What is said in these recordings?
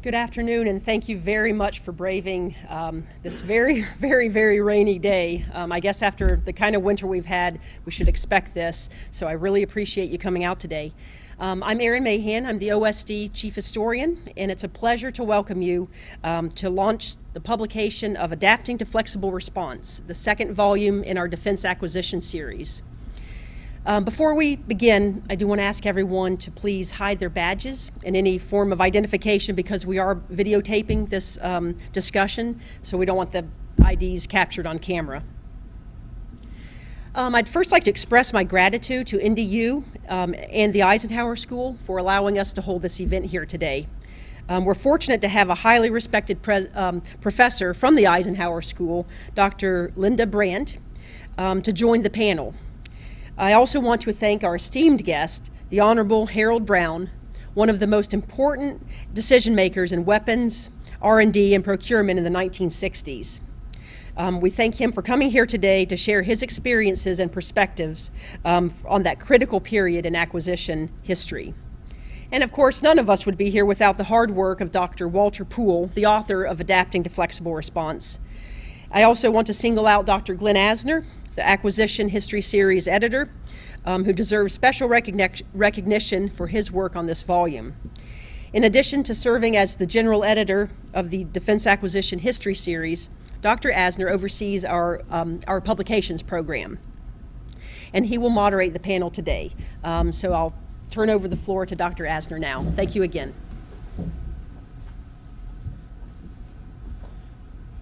Good afternoon, and thank you very much for braving this very, very rainy day. I guess after the kind of winter we've had, we should expect this, so I really appreciate you coming out today. I'm Erin Mahan. I'm the OSD Chief Historian, and it's a pleasure to welcome you to launch the publication of Adapting to Flexible Response, the second volume in our Defense Acquisition series. Before we begin, I do want to ask everyone to please hide their badges and any form of identification because we are videotaping this discussion, so we don't want the IDs captured on camera. I'd first like to express my gratitude to NDU and the Eisenhower School for allowing us to hold this event here today. We're fortunate to have a highly respected professor from the Eisenhower School, Dr. Linda Brandt, to join the panel. I also want to thank our esteemed guest, the Honorable Harold Brown, one of the most important decision makers in weapons, R&D, and procurement in the 1960s. We thank him for coming here today to share his experiences and perspectives on that critical period in acquisition history. And of course, none of us would be here without the hard work of Dr. Walter Poole, the author of Adapting to Flexible Response. I also want to single out Dr. Glenn Asner, the Acquisition History Series editor, who deserves special recognition for his work on this volume. In addition to serving as the general editor of the Defense Acquisition History Series, Dr. Asner oversees our publications program, and he will moderate the panel today. So I'll turn over the floor to Dr. Asner now. Thank you again.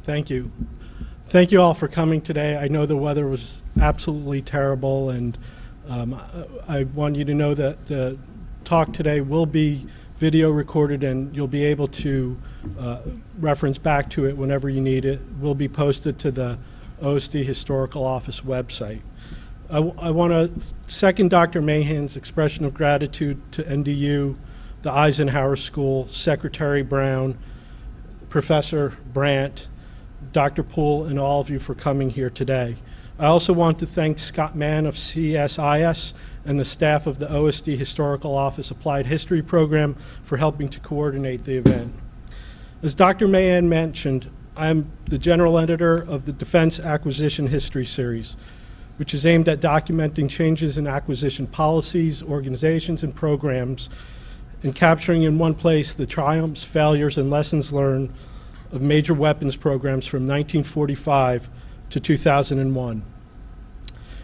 Thank you. Thank you all for coming today. I know the weather was absolutely terrible, and I want you to know that the talk today will be video recorded, and you'll be able to reference back to it whenever you need it. It will be posted to the OSD Historical Office website. I want to second Dr. Mahan's expression of gratitude to NDU, the Eisenhower School, Secretary Brown, Professor Brandt, Dr. Poole, and all of you for coming here today. I also want to thank Scott Mann of CSIS and the staff of the OSD Historical Office Applied History Program for helping to coordinate the event. As Dr. Mahan mentioned, I'm the general editor of the Defense Acquisition History Series, which is aimed at documenting changes in acquisition policies, organizations, and programs, and capturing in one place the triumphs, failures, and lessons learned of major weapons programs from 1945 to 2001.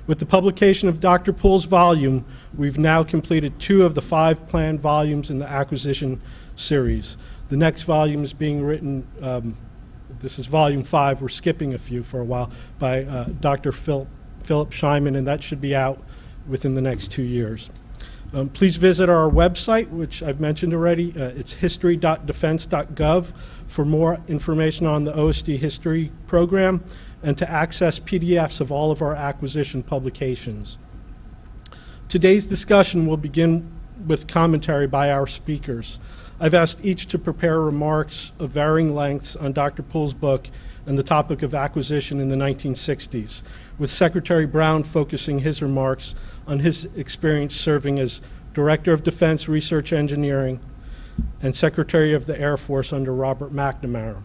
With the publication of Dr. Poole's volume, we've now completed 2 of the 5 planned volumes in the acquisition series. The next volume is being written, this is volume 5, we're skipping a few for a while, by Dr. Philip Scheinman, and that should be out within the next 2 years. Please visit our website, which I've mentioned already. It's history.defense.gov for more information on the OSD history program and to access PDFs of all of our acquisition publications. Today's discussion will begin with commentary by our speakers. I've asked each to prepare remarks of varying lengths on Dr. Poole's book and the topic of acquisition in the 1960s, with Secretary Brown focusing his remarks on his experience serving as Director of Defense Research Engineering and Secretary of the Air Force under Robert McNamara.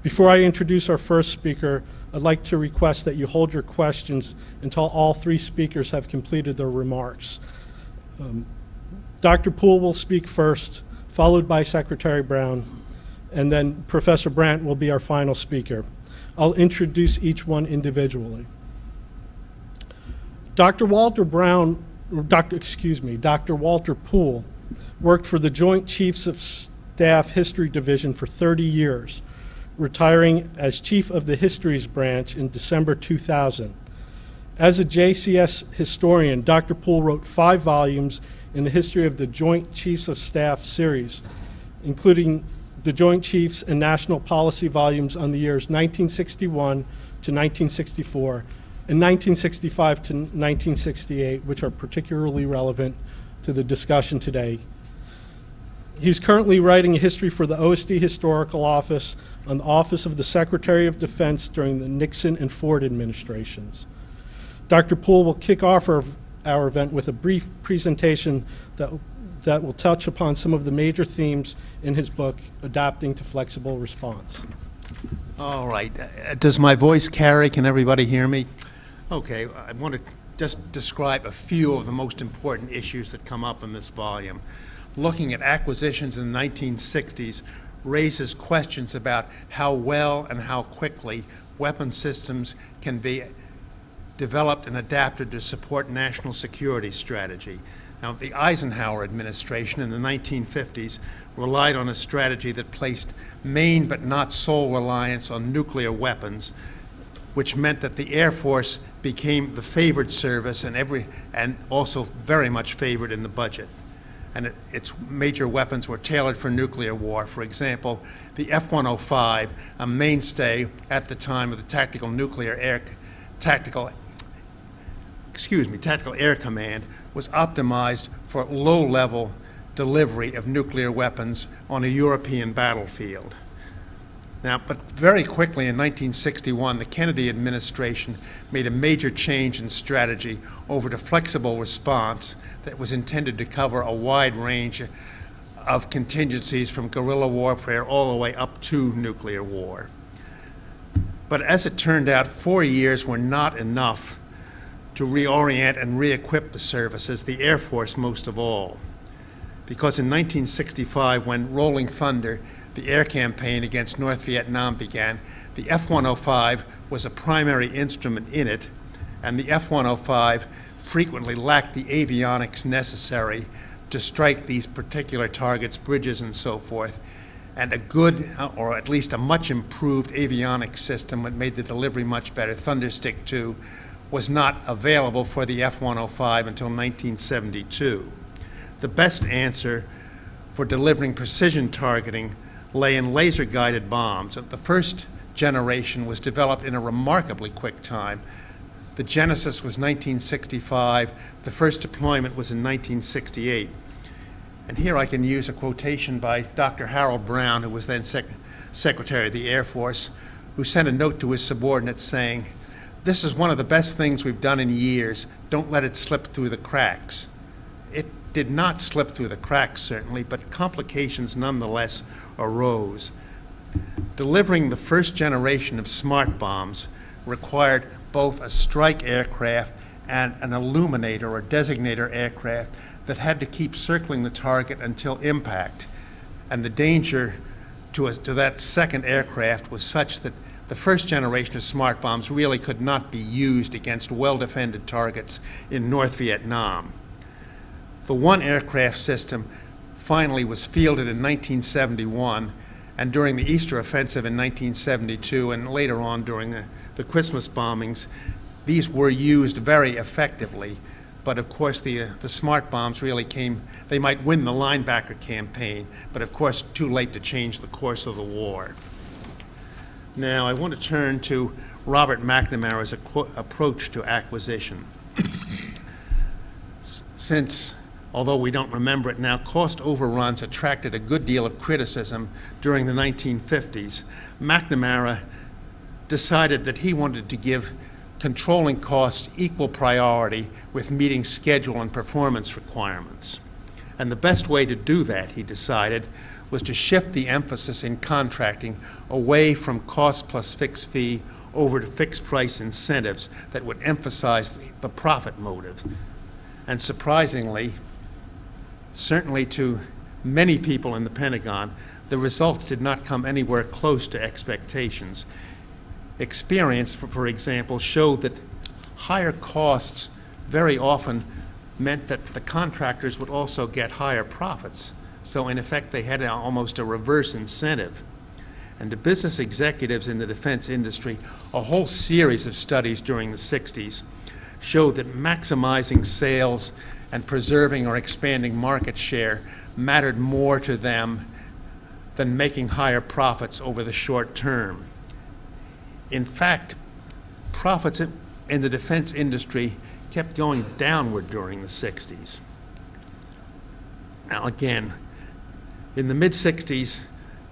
Before I introduce our first speaker, I'd like to request that you hold your questions until all 3 speakers have completed their remarks. Dr. Poole will speak first, followed by Secretary Brown, and then Professor Brandt will be our final speaker. I'll introduce each one individually. Dr. Walter Poole worked for the Joint Chiefs of Staff History Division for 30 years, retiring as Chief of the Histories Branch in December 2000. As a JCS historian, Dr. Poole wrote 5 volumes in the history of the Joint Chiefs of Staff series, including the Joint Chiefs and National Policy volumes on the years 1961 to 1964 and 1965 to 1968, which are particularly relevant to the discussion today. He's currently writing a history for the OSD Historical Office on the Office of the Secretary of Defense during the Nixon and Ford administrations. Dr. Poole will kick off our event with a brief presentation that that will touch upon some of the major themes in his book, Adapting to Flexible Response. All right. Does my voice carry? Can everybody hear me? Okay. I want to just describe a few of the most important issues that come up in this volume. Looking at acquisitions in the 1960s raises questions about how well and how quickly weapon systems can be developed and adapted to support national security strategy. Now, the Eisenhower administration in the 1950s relied on a strategy that placed main but not sole reliance on nuclear weapons, which meant that the Air Force became the favored service and also very much favored in the budget. And its major weapons were tailored for nuclear war. For example, the F-105, a mainstay at the time of the Tactical Air Command, was optimized for low-level delivery of nuclear weapons on a European battlefield. Now, but very quickly in 1961, the Kennedy administration made a major change in strategy over to flexible response that was intended to cover a wide range of contingencies from guerrilla warfare all the way up to nuclear war. But as it turned out, 4 years were not enough to reorient and re-equip the services, the Air Force most of all. Because in 1965, when Rolling Thunder, the air campaign against North Vietnam began, the F-105 was a primary instrument in it, and the F-105 frequently lacked the avionics necessary to strike these particular targets, bridges and so forth. And a good, or at least a much improved avionics system that made the delivery much better, Thunderstick II, was not available for the F-105 until 1972. The best answer for delivering precision targeting lay in laser-guided bombs. The first generation was developed in a remarkably quick time. The genesis was 1965. The first deployment was in 1968. And here I can use a quotation by Dr. Harold Brown, who was then Secretary of the Air Force, who sent a note to his subordinates saying, "This is one of the best things we've done in years. Don't let it slip through the cracks." It did not slip through the cracks, certainly, but complications nonetheless arose. Delivering the first generation of smart bombs required both a strike aircraft and an illuminator or designator aircraft that had to keep circling the target until impact. And the danger to that second aircraft was such that the first generation of smart bombs really could not be used against well-defended targets in North Vietnam. The one aircraft system finally was fielded in 1971, and during the Easter offensive in 1972, and later on during the Christmas bombings, these were used very effectively. But of course, the smart bombs really they might win the linebacker campaign, but of course, too late to change the course of the war. Now, I want to turn to Robert McNamara's approach to acquisition. Since, although we don't remember it now, cost overruns attracted a good deal of criticism during the 1950s, McNamara decided that he wanted to give controlling costs equal priority with meeting schedule and performance requirements. And the best way to do that, he decided, was to shift the emphasis in contracting away from cost plus fixed fee over to fixed price incentives that would emphasize the profit motive. And surprisingly, certainly to many people in the Pentagon, the results did not come anywhere close to expectations. Experience, for example, showed that higher costs very often meant that the contractors would also get higher profits. So in effect, they had almost a reverse incentive. And to business executives in the defense industry, a whole series of studies during the 60s showed that maximizing sales and preserving or expanding market share mattered more to them than making higher profits over the short term. In fact, profits in the defense industry kept going downward during the 60s. Now again, in the mid-60s,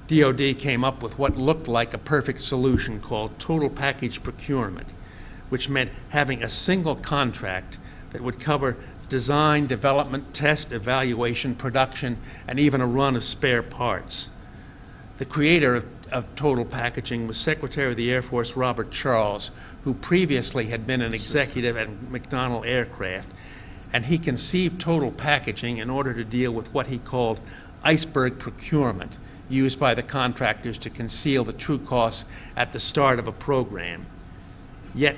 DoD came up with what looked like a perfect solution called total package procurement, which meant having a single contract that would cover design, development, test, evaluation, production, and even a run of spare parts. The creator of Total Packaging was Secretary of the Air Force Robert Charles, who previously had been an executive at McDonnell Aircraft, and he conceived Total Packaging in order to deal with what he called iceberg procurement, used by the contractors to conceal the true costs at the start of a program. Yet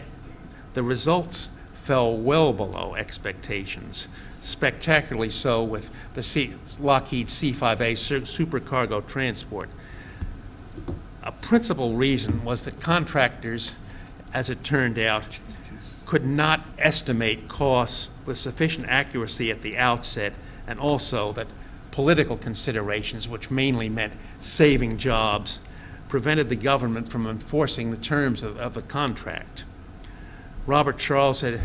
the results fell well below expectations, spectacularly so with the Lockheed C-5A supercargo transport. A principal reason was that contractors, as it turned out, could not estimate costs with sufficient accuracy at the outset, and also that political considerations, which mainly meant saving jobs, prevented the government from enforcing the terms of the contract. Robert Charles said,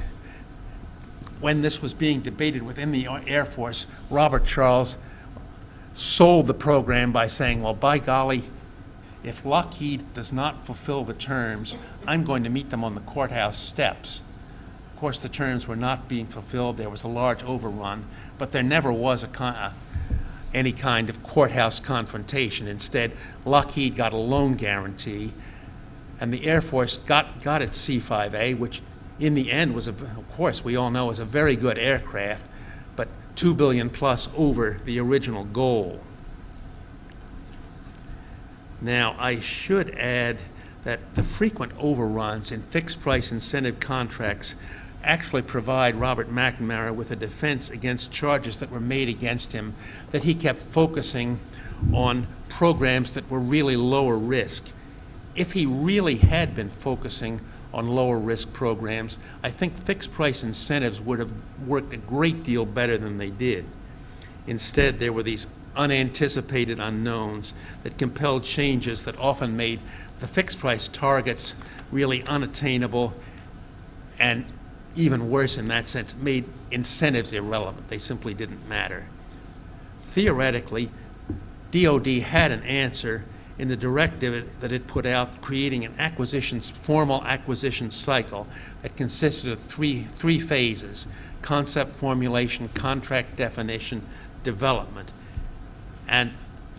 when this was being debated within the Air Force, Robert Charles sold the program by saying, well, by golly, if Lockheed does not fulfill the terms, I'm going to meet them on the courthouse steps. Of course, the terms were not being fulfilled. There was a large overrun, but there never was any kind of courthouse confrontation. Instead, Lockheed got a loan guarantee, and the Air Force got its C-5A, which in the end was, of course, we all know, was a very good aircraft, but $2 billion plus over the original goal. Now, I should add that the frequent overruns in fixed-price incentive contracts actually provide Robert McNamara with a defense against charges that were made against him, that he kept focusing on programs that were really lower risk. If he really had been focusing on lower risk programs, I think fixed price incentives would have worked a great deal better than they did. Instead, there were these unanticipated unknowns that compelled changes that often made the fixed price targets really unattainable, and even worse in that sense, made incentives irrelevant. They simply didn't matter. Theoretically, DoD had an answer in the directive that it put out, creating an formal acquisition cycle that consisted of three phases: concept formulation, contract definition, development. And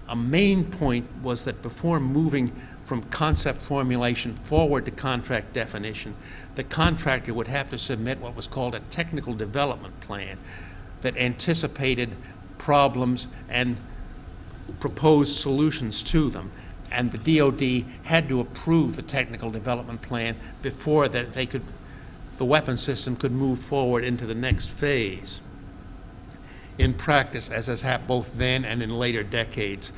a main point was that before moving from concept formulation forward to contract definition, the contractor would have to submit what was called a technical development plan that anticipated problems and proposed solutions to them. And the DoD had to approve the technical development plan before that the weapon system could move forward into the next phase. In practice, as has happened both then and in later decades,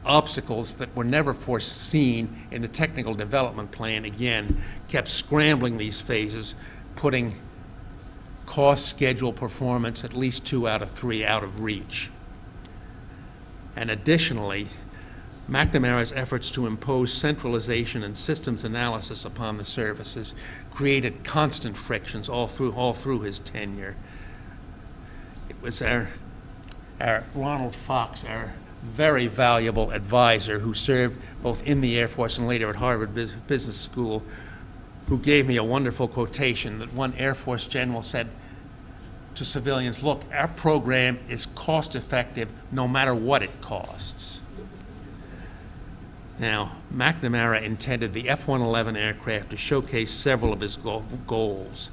obstacles that were never foreseen in the technical development plan, again, kept scrambling these phases, putting cost, schedule, performance, at least 2 out of 3 out of reach. And additionally, McNamara's efforts to impose centralization and systems analysis upon the services created constant frictions all through his tenure. It was our Ronald Fox, our very valuable advisor who served both in the Air Force and later at Harvard Business School, who gave me a wonderful quotation that one Air Force general said to civilians, look, our program is cost effective no matter what it costs. Now, McNamara intended the F-111 aircraft to showcase several of his goals.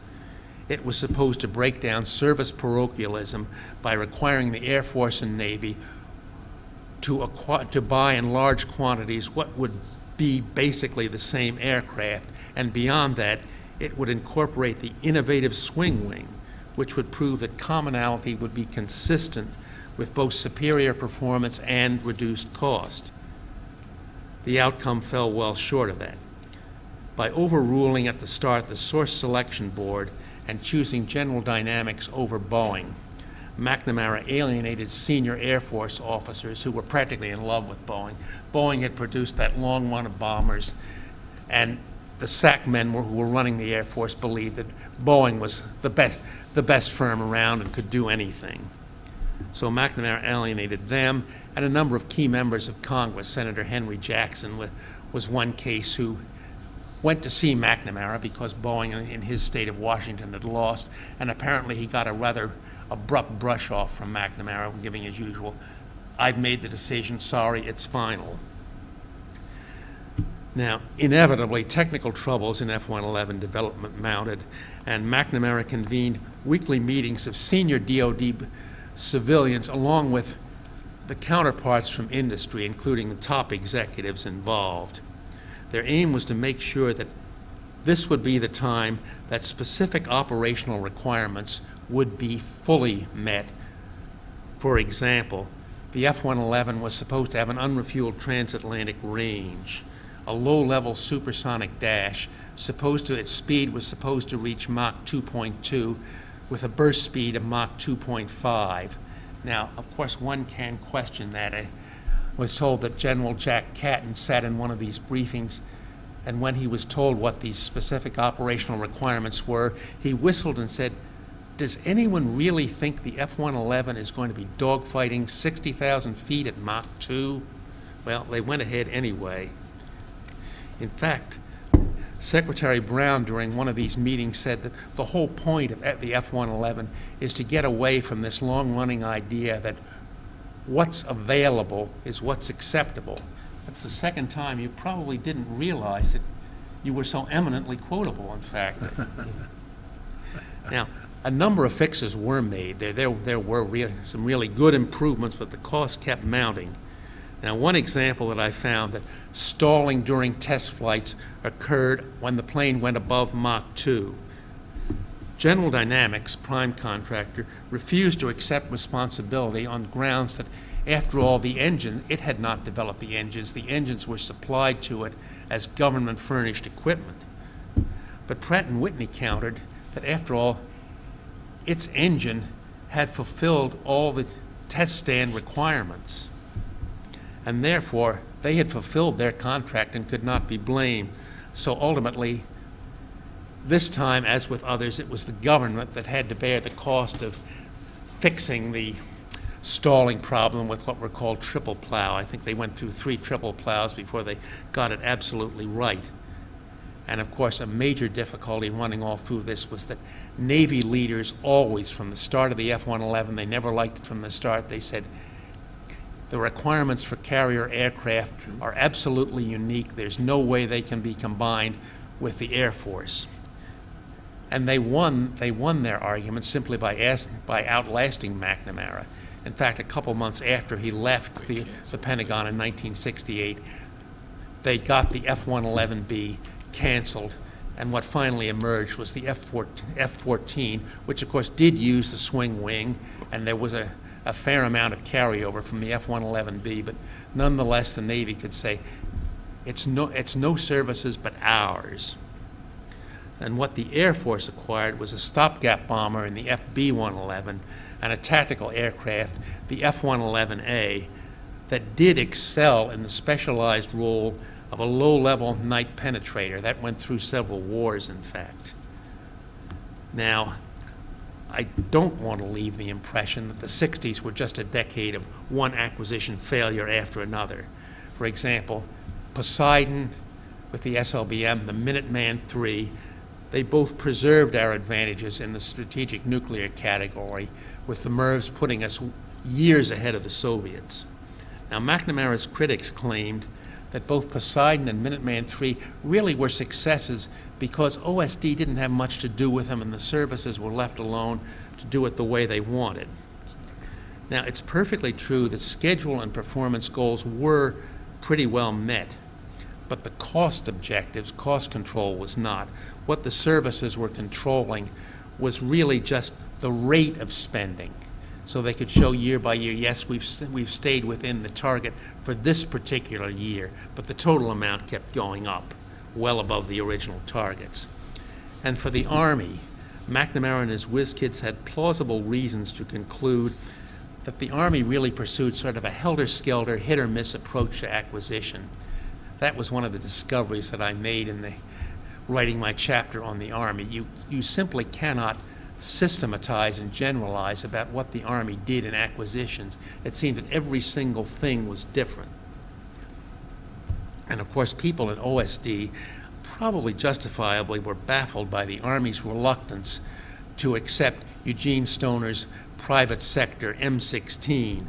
It was supposed to break down service parochialism by requiring the Air Force and Navy to buy in large quantities what would be basically the same aircraft, and beyond that, it would incorporate the innovative swing wing, which would prove that commonality would be consistent with both superior performance and reduced cost. The outcome fell well short of that. By overruling at the start the Source Selection Board and choosing General Dynamics over Boeing, McNamara alienated senior Air Force officers who were practically in love with Boeing. Boeing had produced that long run of bombers, and the SAC men who were running the Air Force believed that Boeing was the best firm around and could do anything. So McNamara alienated them, and a number of key members of Congress. Senator Henry Jackson was one case who went to see McNamara because Boeing in his state of Washington had lost, and apparently he got a rather abrupt brush off from McNamara, giving his usual, "I've made the decision, sorry, it's final." Now, inevitably, technical troubles in F-111 development mounted, and McNamara convened weekly meetings of senior DoD civilians along with the counterparts from industry, including the top executives involved. Their aim was to make sure that this would be the time that specific operational requirements would be fully met. For example, the F-111 was supposed to have an unrefueled transatlantic range, a low-level supersonic dash, its speed was supposed to reach Mach 2.2 with a burst speed of Mach 2.5. Now, of course, one can question that. I was told that General Jack Catton sat in one of these briefings, and when he was told what these specific operational requirements were, he whistled and said, "Does anyone really think the F-111 is going to be dogfighting 60,000 feet at Mach 2? Well, they went ahead anyway. In fact, Secretary Brown during one of these meetings said that the whole point of the F-111 is to get away from this long-running idea that what's available is what's acceptable. That's the second time you probably didn't realize that you were so eminently quotable, in fact. Now, a number of fixes were made. There were some really good improvements, but the cost kept mounting. Now, one example that I found, that stalling during test flights occurred when the plane went above Mach 2. General Dynamics, prime contractor, refused to accept responsibility on grounds that, after all, it had not developed the engines. The engines were supplied to it as government-furnished equipment. But Pratt & Whitney countered that, after all, its engine had fulfilled all the test stand requirements, and therefore they had fulfilled their contract and could not be blamed. So ultimately, this time, as with others, it was the government that had to bear the cost of fixing the stalling problem with what were called triple plow. I think they went through 3 triple plows before they got it absolutely right. And of course, a major difficulty running all through this was that Navy leaders always, from the start of the F-111, they never liked it from the start, they said, the requirements for carrier aircraft are absolutely unique. There's no way they can be combined with the Air Force. And they won their argument simply by outlasting McNamara. In fact, a couple months after he left the Pentagon in 1968, they got the F-111B canceled, and what finally emerged was the F-14, which of course did use the swing wing, and there was a fair amount of carryover from the F-111B, but nonetheless the Navy could say, it's no services but ours. And what the Air Force acquired was a stopgap bomber in the FB-111 and a tactical aircraft, the F-111A, that did excel in the specialized role of a low-level night penetrator. That went through several wars, in fact. Now, I don't want to leave the impression that the 60s were just a decade of one acquisition failure after another. For example, Poseidon with the SLBM, the Minuteman III, they both preserved our advantages in the strategic nuclear category, with the MIRVs putting us years ahead of the Soviets. Now, McNamara's critics claimed that both Poseidon and Minuteman III really were successes because OSD didn't have much to do with them and the services were left alone to do it the way they wanted. Now, it's perfectly true that schedule and performance goals were pretty well met, but the cost objectives, cost control was not. What the services were controlling was really just the rate of spending. So they could show year by year, yes, we've stayed within the target for this particular year, but the total amount kept going up, well above the original targets. And for the Army, McNamara and his whiz kids had plausible reasons to conclude that the Army really pursued sort of a helter-skelter, hit-or-miss approach to acquisition. That was one of the discoveries that I made in writing my chapter on the Army. You simply cannot systematize and generalize about what the Army did in acquisitions. It seemed that every single thing was different. And of course, people in OSD probably justifiably were baffled by the Army's reluctance to accept Eugene Stoner's private sector M16,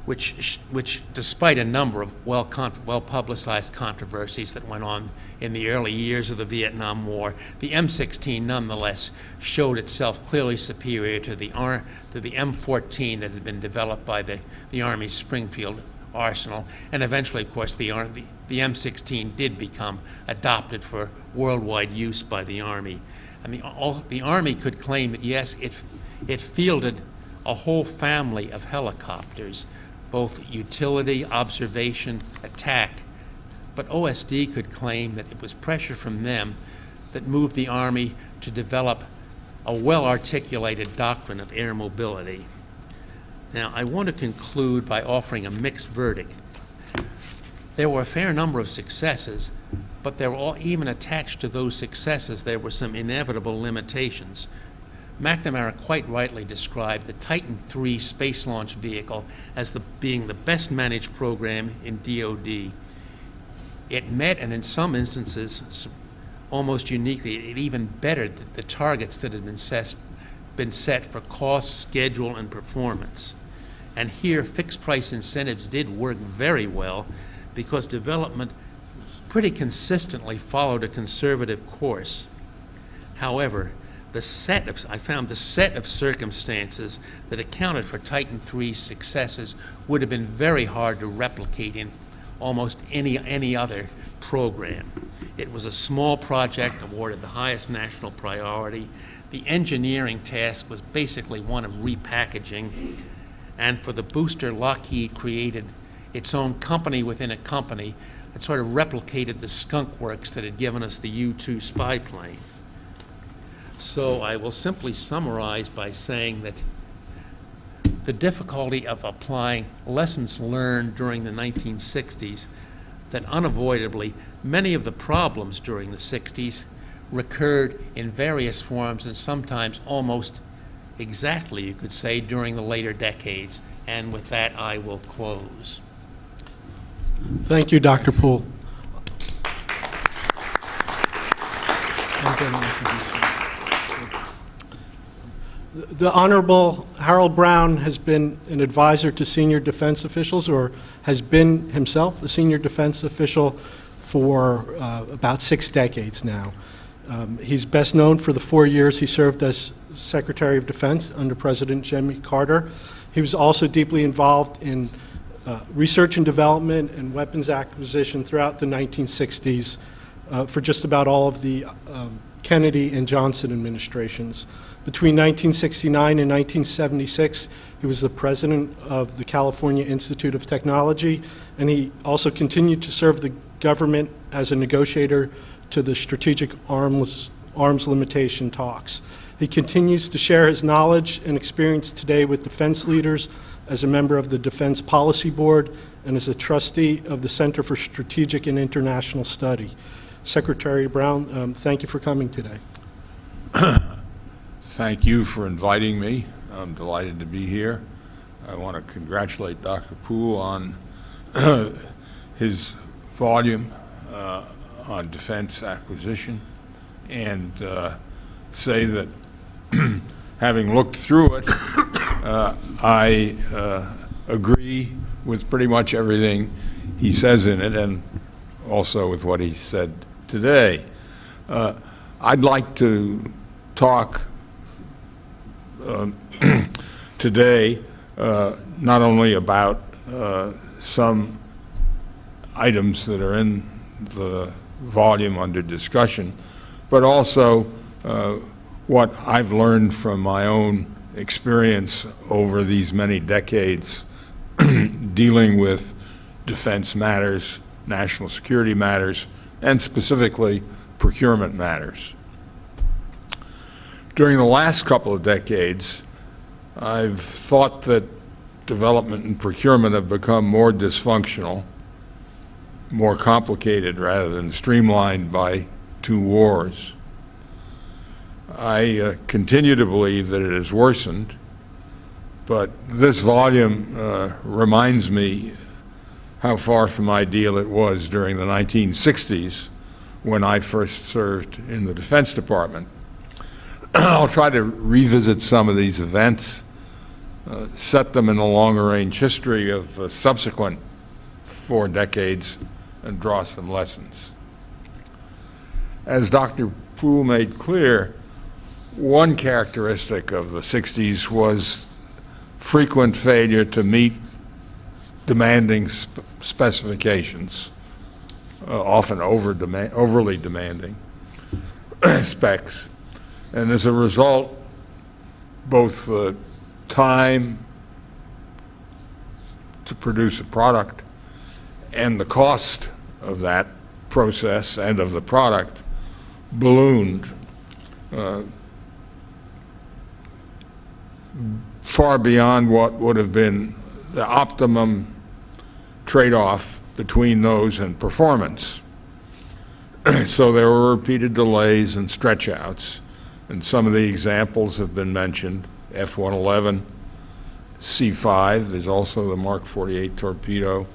which despite a number of well-publicized controversies that went on in the early years of the Vietnam War, the M16 nonetheless showed itself clearly superior to the M14 that had been developed by the Army's Springfield arsenal, and eventually, of course, the M16 did become adopted for worldwide use by the Army. And the Army could claim that, yes, it fielded a whole family of helicopters, both utility, observation, attack, but OSD could claim that it was pressure from them that moved the Army to develop a well-articulated doctrine of air mobility. Now, I want to conclude by offering a mixed verdict. There were a fair number of successes, but there were even attached to those successes, there were some inevitable limitations. McNamara quite rightly described the Titan III space launch vehicle as being the best managed program in DoD. It met, and in some instances, almost uniquely, it even bettered the targets that had been set for cost, schedule, and performance. And here, fixed price incentives did work very well because development pretty consistently followed a conservative course. However, I found the set of circumstances that accounted for Titan III's successes would have been very hard to replicate in almost any other program. It was a small project awarded the highest national priority. The engineering task was basically one of repackaging, and for the booster, Lockheed created its own company within a company that sort of replicated the skunk works that had given us the U-2 spy plane. So I will simply summarize by saying that the difficulty of applying lessons learned during the 1960s, that unavoidably many of the problems during the 60s recurred in various forms and sometimes almost exactly, you could say, during the later decades. And with that, I will close. Thank you, Dr. Poole. The Honorable Harold Brown has been an advisor to senior defense officials, or has been himself a senior defense official for about 6 decades now. He's best known for the 4 years he served as Secretary of Defense under President Jimmy Carter. He was also deeply involved in research and development and weapons acquisition throughout the 1960s for just about all of the Kennedy and Johnson administrations. Between 1969 and 1976, he was the president of the California Institute of Technology, and he also continued to serve the government as a negotiator to the strategic arms limitation talks. He continues to share his knowledge and experience today with defense leaders as a member of the Defense Policy Board and as a trustee of the Center for Strategic and International Study. Secretary Brown, thank you for coming today. Thank you for inviting me. I'm delighted to be here. I want to congratulate Dr. Poole on his volume on defense acquisition, and say that having looked through it, I agree with pretty much everything he says in it, and also with what he said today. I'd like to talk today not only about some items that are in the volume under discussion, but also what I've learned from my own experience over these many decades dealing with defense matters, national security matters, and specifically procurement matters. During the last couple of decades, I've thought that development and procurement have become more dysfunctional, more complicated rather than streamlined by 2 wars. I continue to believe that it has worsened, but this volume reminds me how far from ideal it was during the 1960s when I first served in the Defense Department. I'll try to revisit some of these events, set them in a longer-range history of subsequent 4 decades, and draw some lessons. As Dr. Poole made clear, one characteristic of the 60s was frequent failure to meet demanding specifications, often overly demanding specs. And as a result, both the time to produce a product and the cost of that process and of the product ballooned far beyond what would have been the optimum trade-off between those and performance. So there were repeated delays and stretch-outs, and some of the examples have been mentioned. F-111, C-5, there's also the Mark 48 torpedo.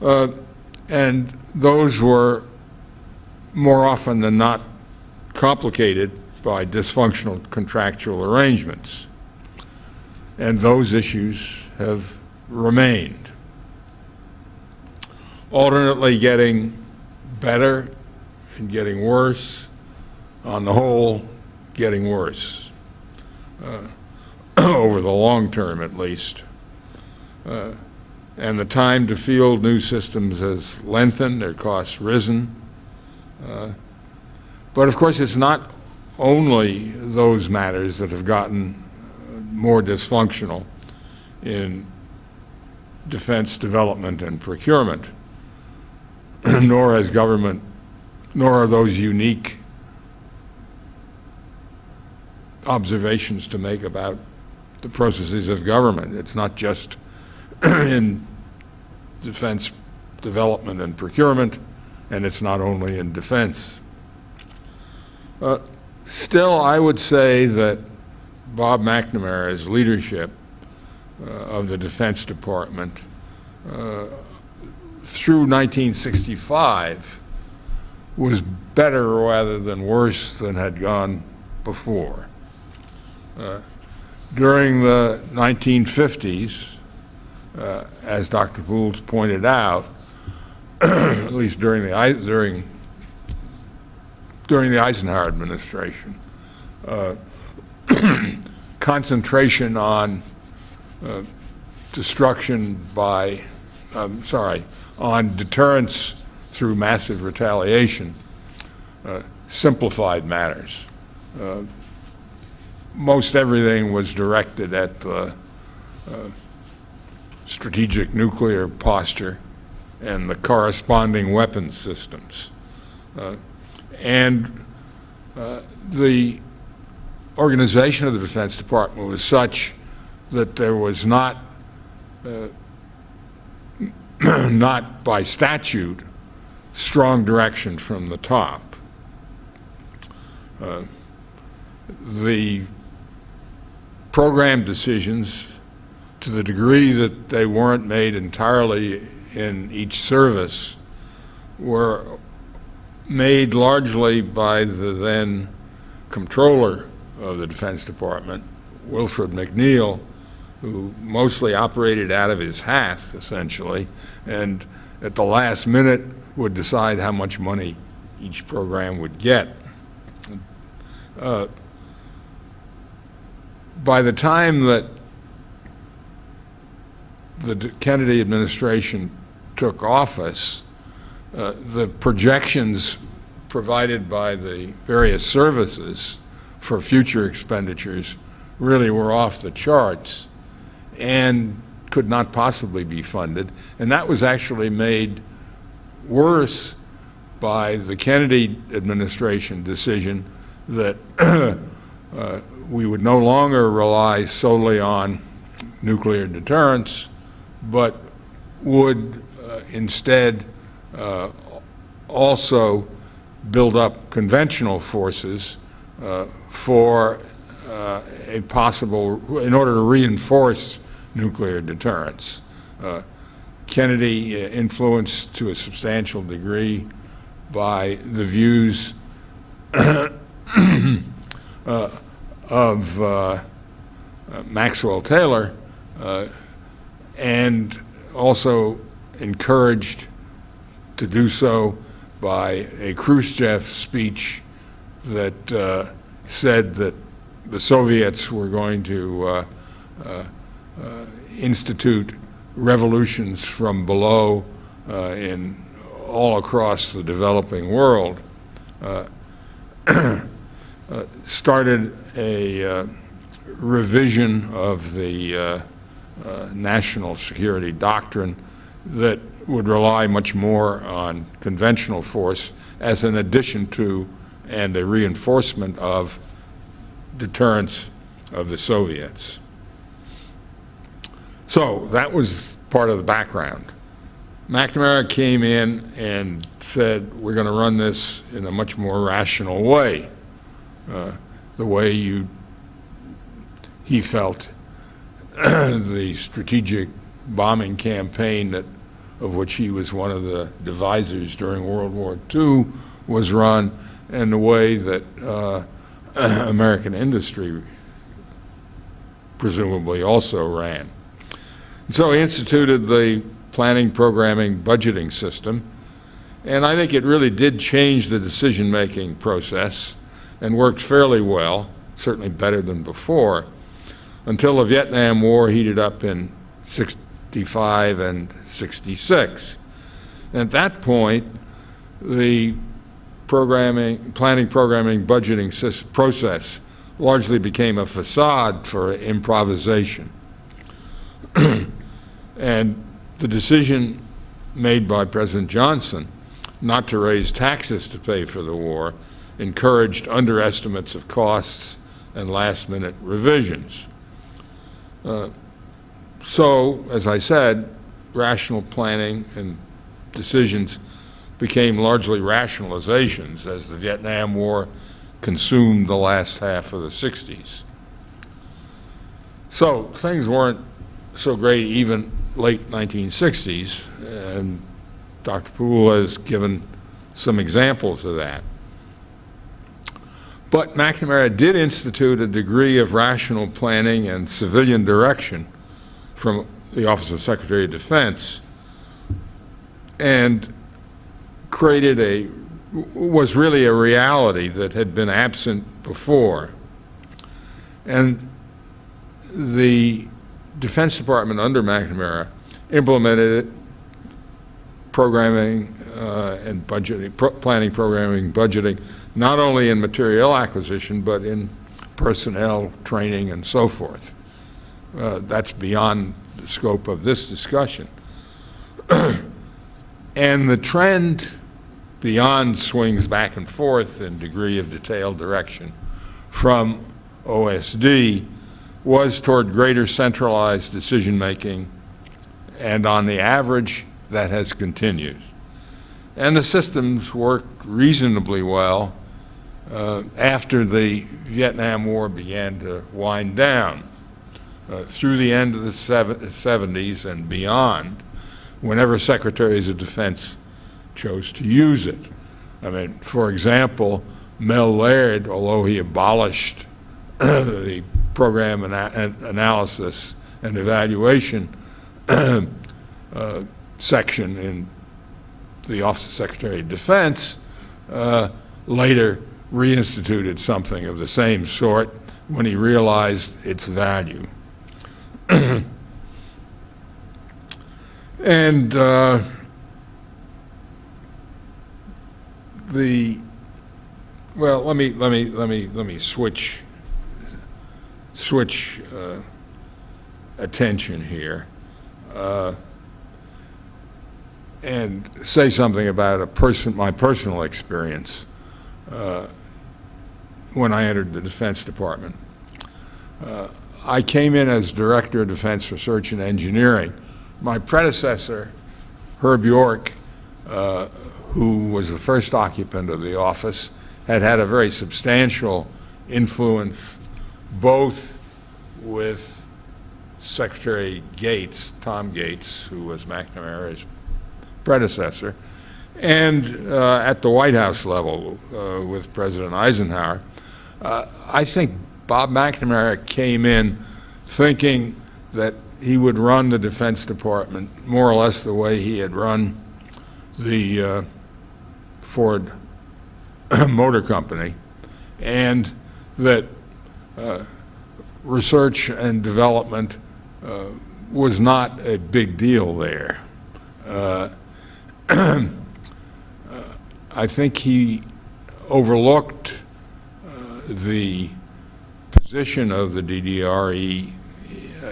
And those were more often than not complicated by dysfunctional contractual arrangements. And those issues have remained. Alternately getting better and getting worse, on the whole, getting worse, over the long term at least. And the time to field new systems has lengthened, their costs risen. But of course, it's not only those matters that have gotten more dysfunctional in defense development and procurement, nor has government, nor are those unique observations to make about the processes of government. It's not just in defense development and procurement, and it's not only in defense. Still, I would say that Bob McNamara's leadership of the Defense Department through 1965 was better rather than worse than had gone before. During the 1950s, as Dr. Poole pointed out, at least during the Eisenhower administration, concentration on destruction by, on deterrence through massive retaliation simplified matters. Most everything was directed at the strategic nuclear posture and the corresponding weapons systems. And the organization of the Defense Department was such that there was not by statute strong direction from the top. The program decisions, to the degree that they weren't made entirely in each service, were made largely by the then comptroller of the Defense Department, Wilfred McNeil, who mostly operated out of his hat, essentially, and at the last minute would decide how much money each program would get. By the time that the Kennedy administration took office, the projections provided by the various services for future expenditures really were off the charts and could not possibly be funded. And that was actually made worse by the Kennedy administration decision that we would no longer rely solely on nuclear deterrence, but would instead also build up conventional forces for a possible, in order to reinforce nuclear deterrence. Kennedy, influenced to a substantial degree by the views of Maxwell Taylor, and also encouraged to do so by a Khrushchev speech that said that the Soviets were going to institute revolutions from below in all across the developing world, started a revision of the national security doctrine that would rely much more on conventional force as an addition to and a reinforcement of deterrence of the Soviets. So that was part of the background. McNamara came in and said, we're going to run this in a much more rational way, the way he felt the strategic bombing campaign of which he was one of the devisers during World War II was run, and the way that American industry presumably also ran. And so he instituted the planning, programming, budgeting system, and I think it really did change the decision-making process and worked fairly well, certainly better than before, until the Vietnam War heated up in 65 and 66. And at that point, the planning, programming, budgeting process largely became a facade for improvisation. And the decision made by President Johnson not to raise taxes to pay for the war encouraged underestimates of costs and last-minute revisions. So, as I said, rational planning and decisions became largely rationalizations as the Vietnam War consumed the last half of the 60s. So things weren't so great even late 1960s, and Dr. Poole has given some examples of that. But McNamara did institute a degree of rational planning and civilian direction from the Office of Secretary of Defense, and was really a reality that had been absent before. And the Defense Department under McNamara implemented it, programming and budgeting, planning, programming, budgeting, not only in material acquisition, but in personnel training and so forth. That's beyond the scope of this discussion. And the trend beyond swings back and forth in degree of detailed direction from OSD was toward greater centralized decision-making, and on the average, that has continued. And the systems worked reasonably well after the Vietnam War began to wind down. Through the end of the 70s and beyond, whenever secretaries of defense chose to use it. I mean, for example, Mel Laird, although he abolished the program analysis and evaluation section in the Office of Secretary of Defense, later reinstituted something of the same sort when he realized its value. And well, let me switch attention here and say something about my personal experience when I entered the Defense Department. I came in as Director of Defense Research and Engineering. My predecessor, Herb York, who was the first occupant of the office, had had a very substantial influence both with Secretary Gates, Tom Gates, who was McNamara's predecessor, and at the White House level with President Eisenhower, I think Bob McNamara came in thinking that he would run the Defense Department more or less the way he had run the Ford Motor Company, and that research and development was not a big deal there. I think he overlooked the position of the DDRE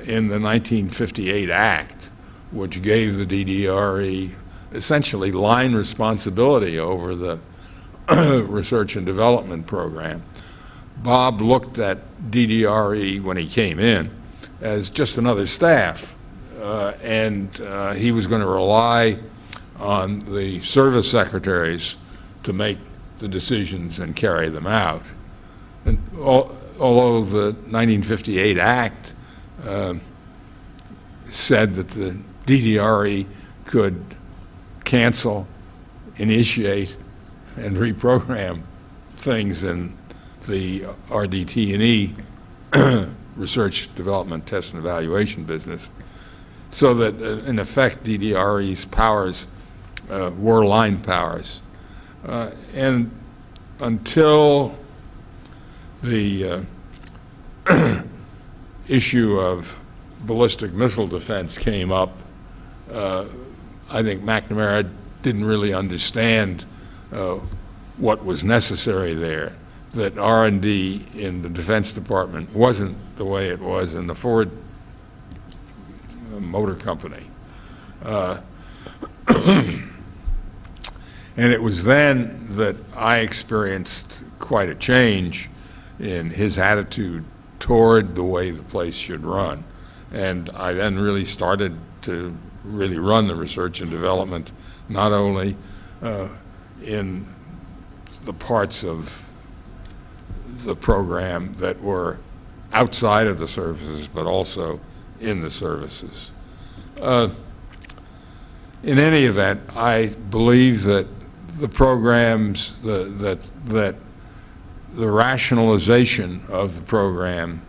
in the 1958 Act, which gave the DDRE essentially line responsibility over the research and development program. Bob looked at DDRE when he came in as just another staff, and he was going to rely on the service secretaries to make the decisions and carry them out. And although the 1958 Act said that the DDRE could cancel, initiate, and reprogram things in the RDT&E research, development, test, and evaluation business, so that in effect DDRE's powers were line powers. And until the issue of ballistic missile defense came up, I think McNamara didn't really understand what was necessary there, that R&D in the Defense Department wasn't the way it was in the Ford Motor Company. And it was then that I experienced quite a change in his attitude toward the way the place should run. And I then really started to really run the research and development, not only in the parts of the program that were outside of the services, but also in the services. In any event, I believe that the programs, that the rationalization of the program,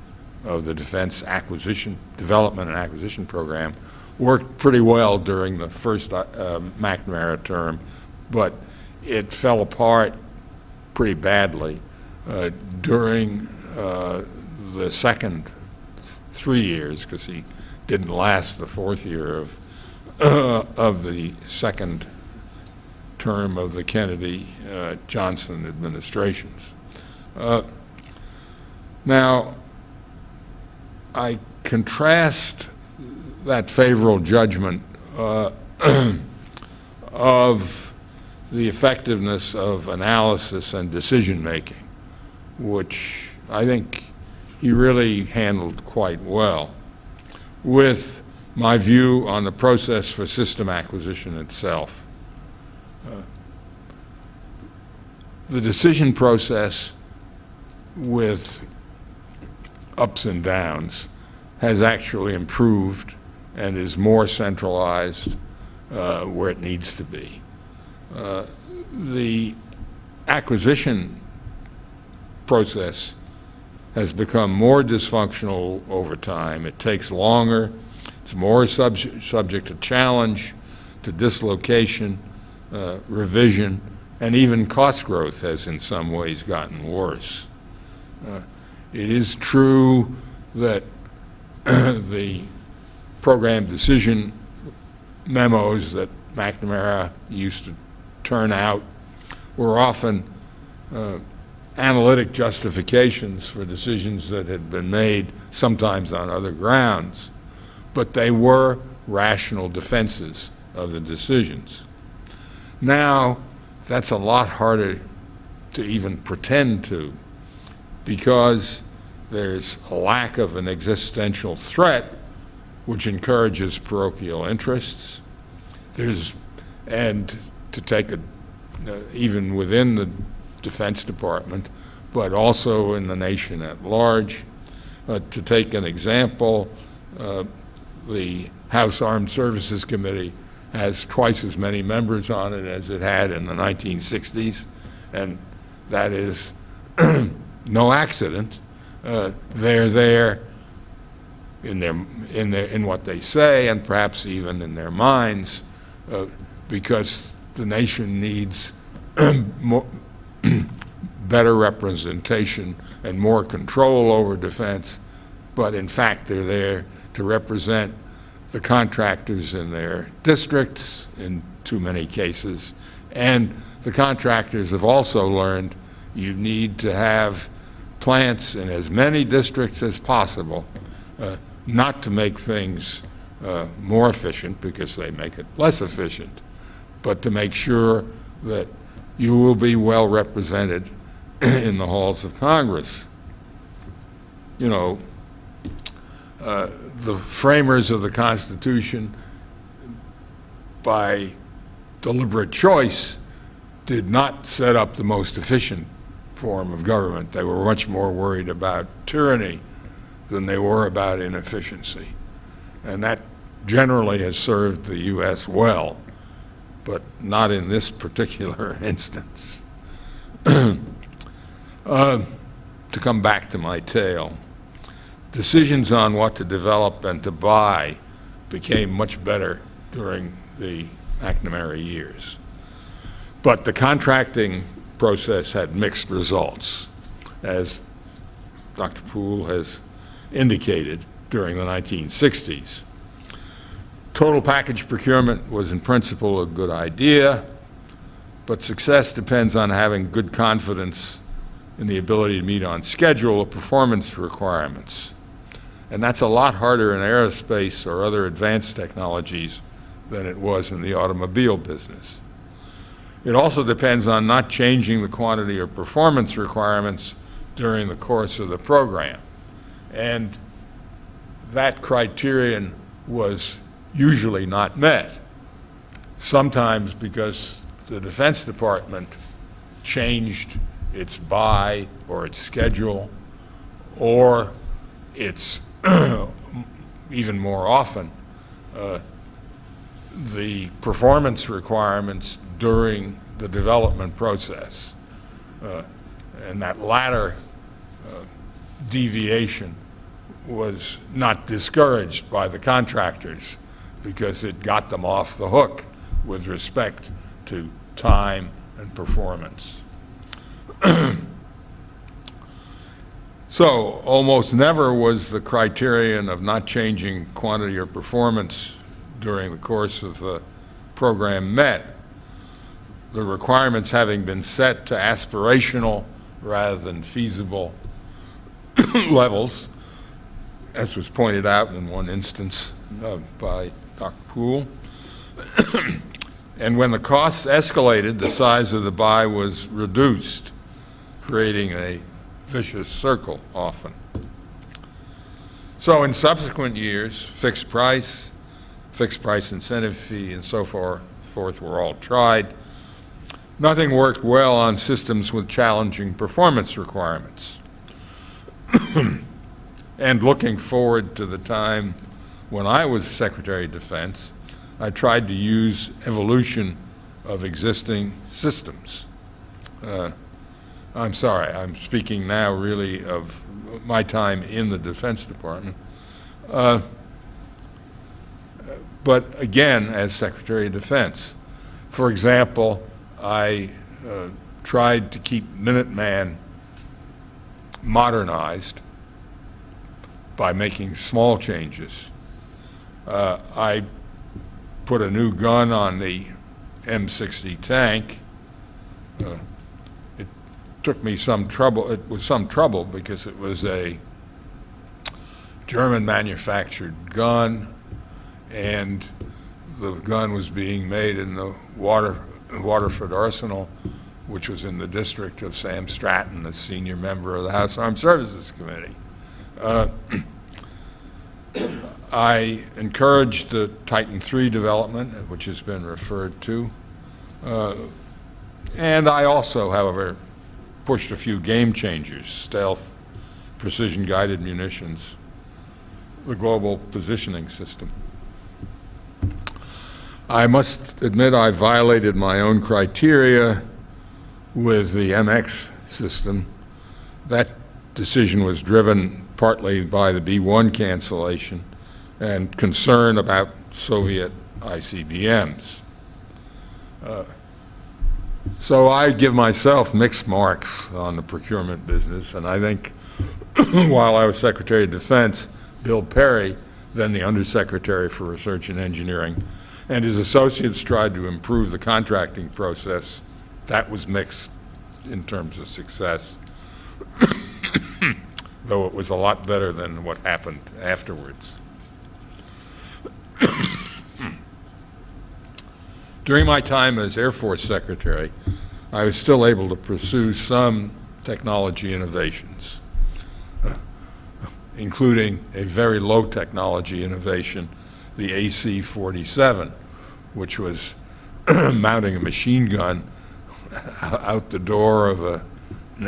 of the Defense Acquisition, Development and Acquisition Program, worked pretty well during the first McNamara term, but it fell apart pretty badly during the second 3 years, because he didn't last the fourth year of the second term of the Kennedy-Johnson administrations. Now, I contrast that favorable judgment of the effectiveness of analysis and decision-making, which I think he really handled quite well, with my view on the process for system acquisition itself. The decision process, with ups and downs, has actually improved and is more centralized where it needs to be. The acquisition process has become more dysfunctional over time. It takes longer. It's more subject to challenge, to dislocation, revision, and even cost growth has in some ways gotten worse. It is true that the program decision memos that McNamara used to turn out were often analytic justifications for decisions that had been made, sometimes on other grounds, but they were rational defenses of the decisions. Now, that's a lot harder to even pretend to, because there's a lack of an existential threat which encourages parochial interests. And to take even within the Defense Department, but also in the nation at large. To take an example, the House Armed Services Committee has twice as many members on it as it had in the 1960s, and that is no accident. They're there in what they say, and perhaps even in their minds, because the nation needs better representation and more control over defense, but in fact they're there to represent the contractors in their districts in too many cases. And the contractors have also learned you need to have plants in as many districts as possible, not to make things more efficient because they make it less efficient, but to make sure that you will be well represented in the halls of Congress. You know, the framers of the Constitution, by deliberate choice, did not set up the most efficient form of government. They were much more worried about tyranny than they were about inefficiency. And that generally has served the U.S. well, but not in this particular instance. To come back to my tale, decisions on what to develop and to buy became much better during the McNamara years. But the contracting process had mixed results, as Dr. Poole has indicated during the 1960s. Total package procurement was in principle a good idea, but success depends on having good confidence in the ability to meet on schedule of performance requirements. And that's a lot harder in aerospace or other advanced technologies than it was in the automobile business. It also depends on not changing the quantity or performance requirements during the course of the program. And that criterion was usually not met, sometimes because the Defense Department changed its buy or its schedule, or its, even more often, the performance requirements during the development process. And that latter deviation was not discouraged by the contractors because it got them off the hook with respect to time and performance. So almost never was the criterion of not changing quantity or performance during the course of the program met, the requirements having been set to aspirational rather than feasible levels, as was pointed out in one instance by Dr. Poole. And when the costs escalated, the size of the buy was reduced, creating a vicious circle often. So in subsequent years, fixed price incentive fee, and so forth were all tried. Nothing worked well on systems with challenging performance requirements. And looking forward to the time when I was Secretary of Defense, I tried to use evolution of existing systems. I'm sorry, I'm speaking now really of my time in the Defense Department. But again, as Secretary of Defense. For example, I tried to keep Minuteman modernized by making small changes. I put a new gun on the M60 tank. It took me some trouble. It was some trouble because it was a German manufactured gun, and the gun was being made in the Waterford Arsenal, which was in the district of Sam Stratton, a senior member of the House Armed Services Committee. I encouraged the Titan III development, which has been referred to. And I also, however, pushed a few game changers: stealth, precision-guided munitions, the global positioning system. I must admit I violated my own criteria with the MX system That decision was driven partly by the B-1 cancellation and concern about Soviet ICBMs. So I give myself mixed marks on the procurement business, and I think while I was Secretary of Defense, Bill Perry, then the Undersecretary for Research and Engineering, and his associates tried to improve the contracting process. That was mixed in terms of success, though it was a lot better than what happened afterwards. During my time as Air Force Secretary, I was still able to pursue some technology innovations, including a very low technology innovation, the AC-47, which was mounting a machine gun out the door of an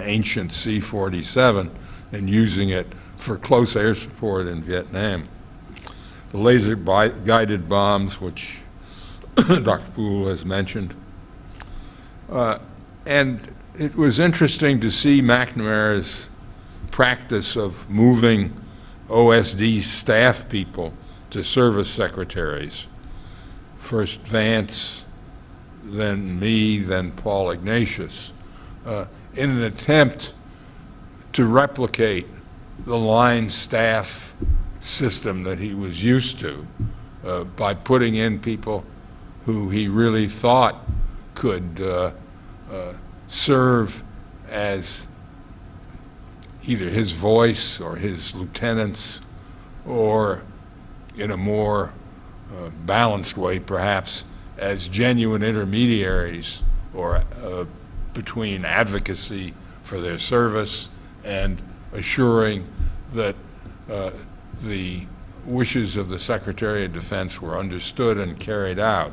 ancient C-47 and using it for close air support in Vietnam. The laser-guided bombs, which Dr. Poole has mentioned. And it was interesting to see McNamara's practice of moving OSD staff people to service secretaries. First Vance, then me, then Paul Ignatius, in an attempt to replicate the line staff system that he was used to by putting in people who he really thought could serve as either his voice or his lieutenants, or in a more balanced way perhaps as genuine intermediaries, or between advocacy for their service and assuring that the wishes of the Secretary of Defense were understood and carried out.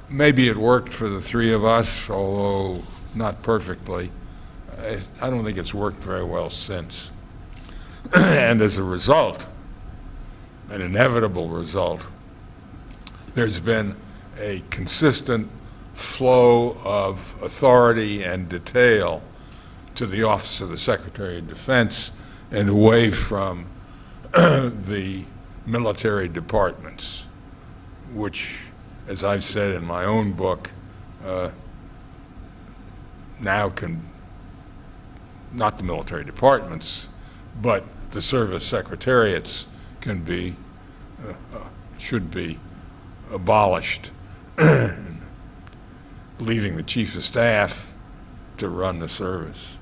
Maybe it worked for the three of us, although not perfectly. I don't think it's worked very well since. And as a result, an inevitable result, there's been a consistent flow of authority and detail to the Office of the Secretary of Defense and away from the military departments, which, as I've said in my own book, now can, not the military departments, but the service secretariats can be, should be abolished, leaving the Chief of Staff to run the service.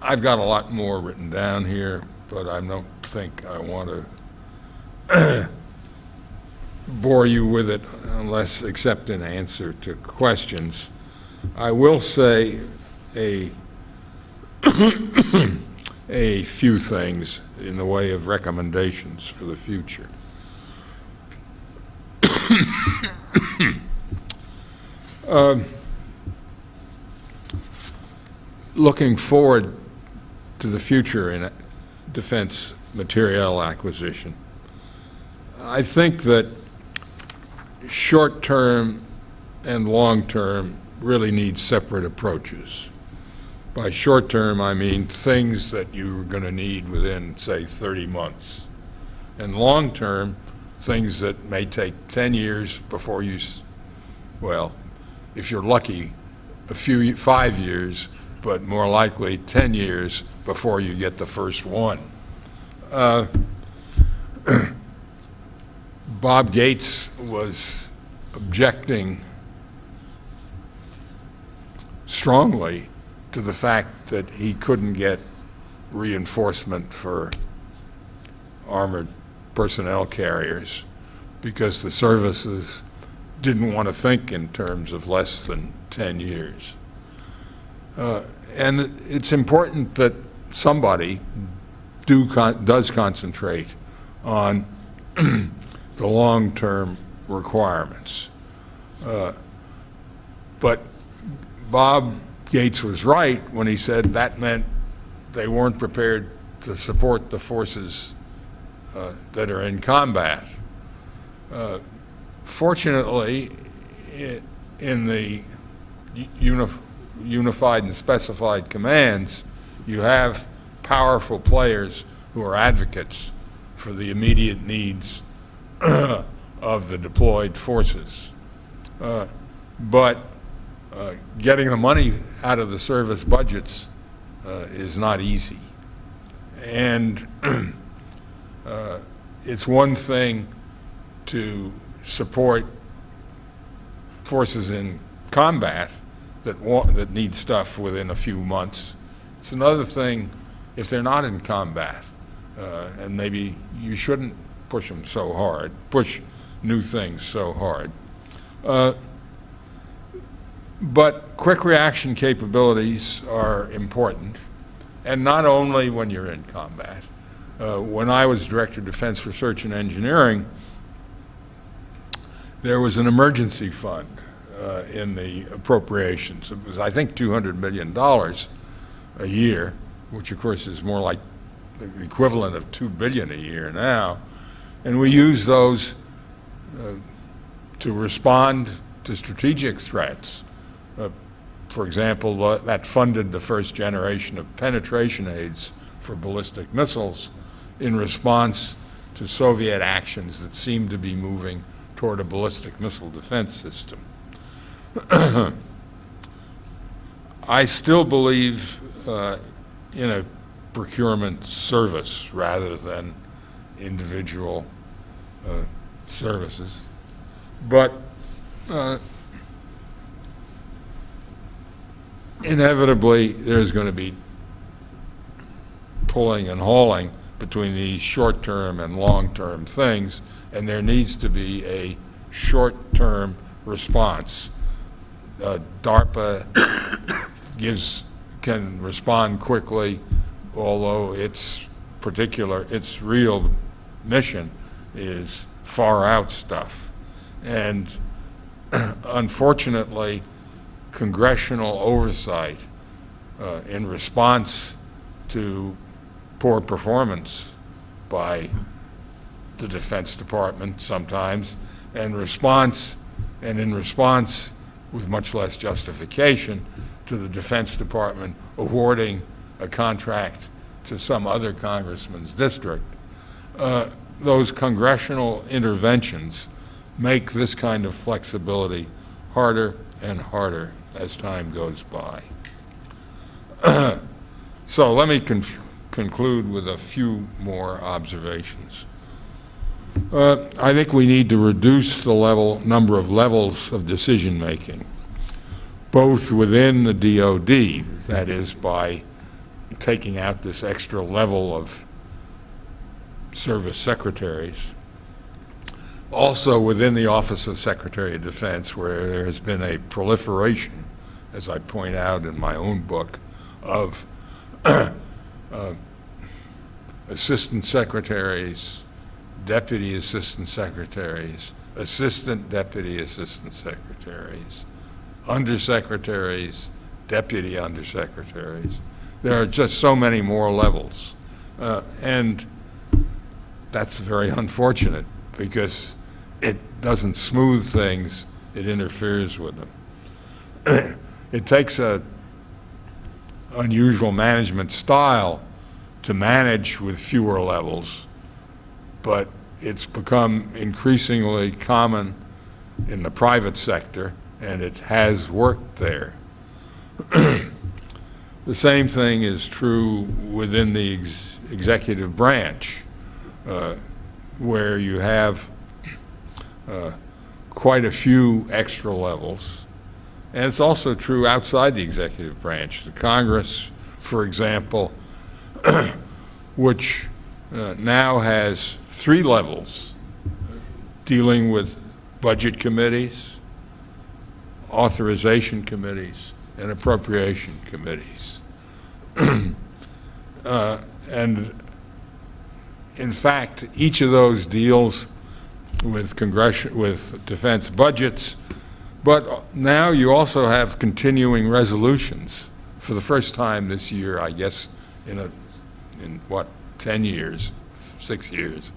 I've got a lot more written down here, but I don't think I want to bore you with it unless except in answer to questions. I will say a few things in the way of recommendations for the future. Looking forward to the future in defense materiel acquisition, I think that short-term and long-term really need separate approaches. By short-term, I mean things that you're going to need within, say, 30 months. And long-term, things that may take 10 years before you, well, if you're lucky, 5 years, but more likely 10 years before you get the first one. Bob Gates was objecting strongly to the fact that he couldn't get reinforcement for armored personnel carriers because the services didn't want to think in terms of less than 10 years. And it's important that somebody does concentrate on the long-term requirements. But Bob Gates was right when he said that meant they weren't prepared to support the forces that are in combat. Fortunately, in the unified and specified commands, you have powerful players who are advocates for the immediate needs of the deployed forces. But getting the money out of the service budgets is not easy. And it's one thing to support forces in combat that need stuff within a few months. It's another thing if they're not in combat, and maybe you shouldn't push them so hard, push new things so hard. But quick reaction capabilities are important, and not only when you're in combat. When I was Director of Defense Research and Engineering, there was an emergency fund in the appropriations. It was, I think, $200 million a year, which of course is more like the equivalent of $2 billion a year now. And we used those to respond to strategic threats. For example, that funded the first generation of penetration aids for ballistic missiles in response to Soviet actions that seemed to be moving toward a ballistic missile defense system. I still believe in a procurement service rather than individual services. But inevitably, there's going to be pulling and hauling between these short-term and long-term things, and there needs to be a short-term response. DARPA can respond quickly, although its real mission is far-out stuff. And unfortunately, congressional oversight in response to poor performance by the Defense Department sometimes, and in response with much less justification to the Defense Department awarding a contract to some other congressman's district. Those congressional interventions make this kind of flexibility harder and harder as time goes by. So let me conclude with a few more observations. I think we need to reduce the number of levels of decision-making, both within the DoD, that is by taking out this extra level of service secretaries, also within the Office of Secretary of Defense, where there has been a proliferation, as I point out in my own book, of assistant secretaries, deputy assistant secretaries, assistant deputy assistant secretaries, undersecretaries, deputy undersecretaries. There are just so many more levels. And that's very unfortunate because it doesn't smooth things, it interferes with them. It takes an unusual management style to manage with fewer levels, but it's become increasingly common in the private sector, and it has worked there. The same thing is true within the executive branch, where you have quite a few extra levels. And it's also true outside the executive branch. The Congress, for example, which now has 3 levels dealing with budget committees, authorization committees, and appropriation committees. And in fact, each of those deals with defense budgets, but now you also have continuing resolutions for the first time this year, I guess, in 10 years, 6 years.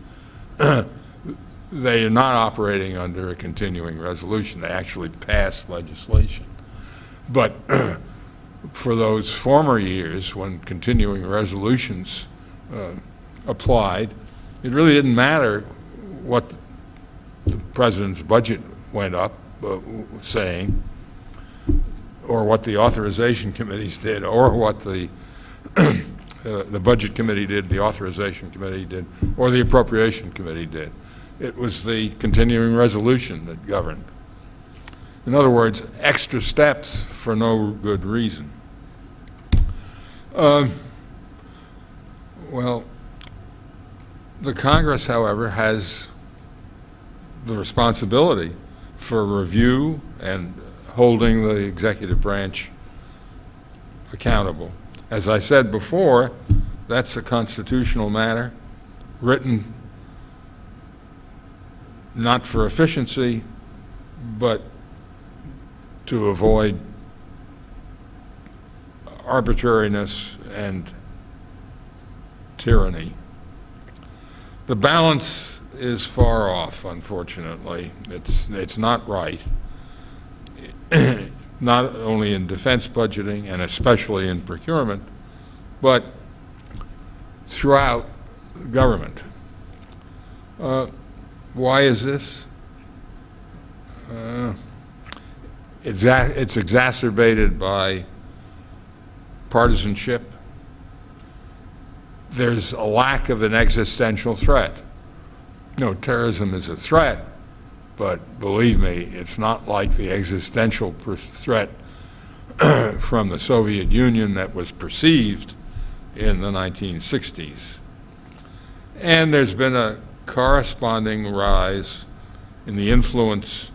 they are not operating under a continuing resolution. They actually passed legislation. But for those former years when continuing resolutions applied, it really didn't matter what the president's budget went up saying, or what the authorization committees did, or what the the budget committee did, the authorization committee did, or the appropriation committee did. It was the continuing resolution that governed. In other words, extra steps for no good reason. Well, the Congress, however, has the responsibility for review and holding the executive branch accountable. As I said before, that's a constitutional matter, written not for efficiency, but to avoid arbitrariness and tyranny. The balance is far off, unfortunately. It's not right, not only in defense budgeting and especially in procurement, but throughout government. Why is this? It's exacerbated by partisanship. There's a lack of an existential threat. You know, terrorism is a threat, but believe me, it's not like the existential threat from the Soviet Union that was perceived in the 1960s. And there's been a corresponding rise in the influence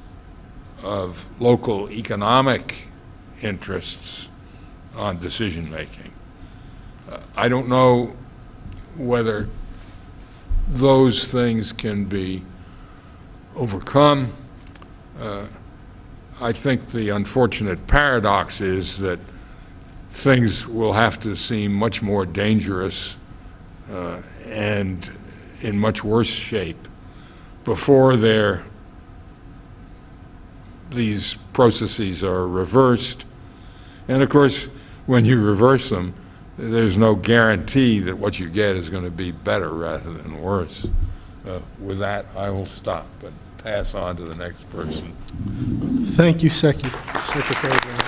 of local economic interests on decision-making. I don't know whether those things can be overcome. I think the unfortunate paradox is that things will have to seem much more dangerous and in much worse shape before these processes are reversed. And of course, when you reverse them, there's no guarantee that what you get is going to be better rather than worse. With that, I will stop and pass on to the next person. Thank you, Secretary Brown.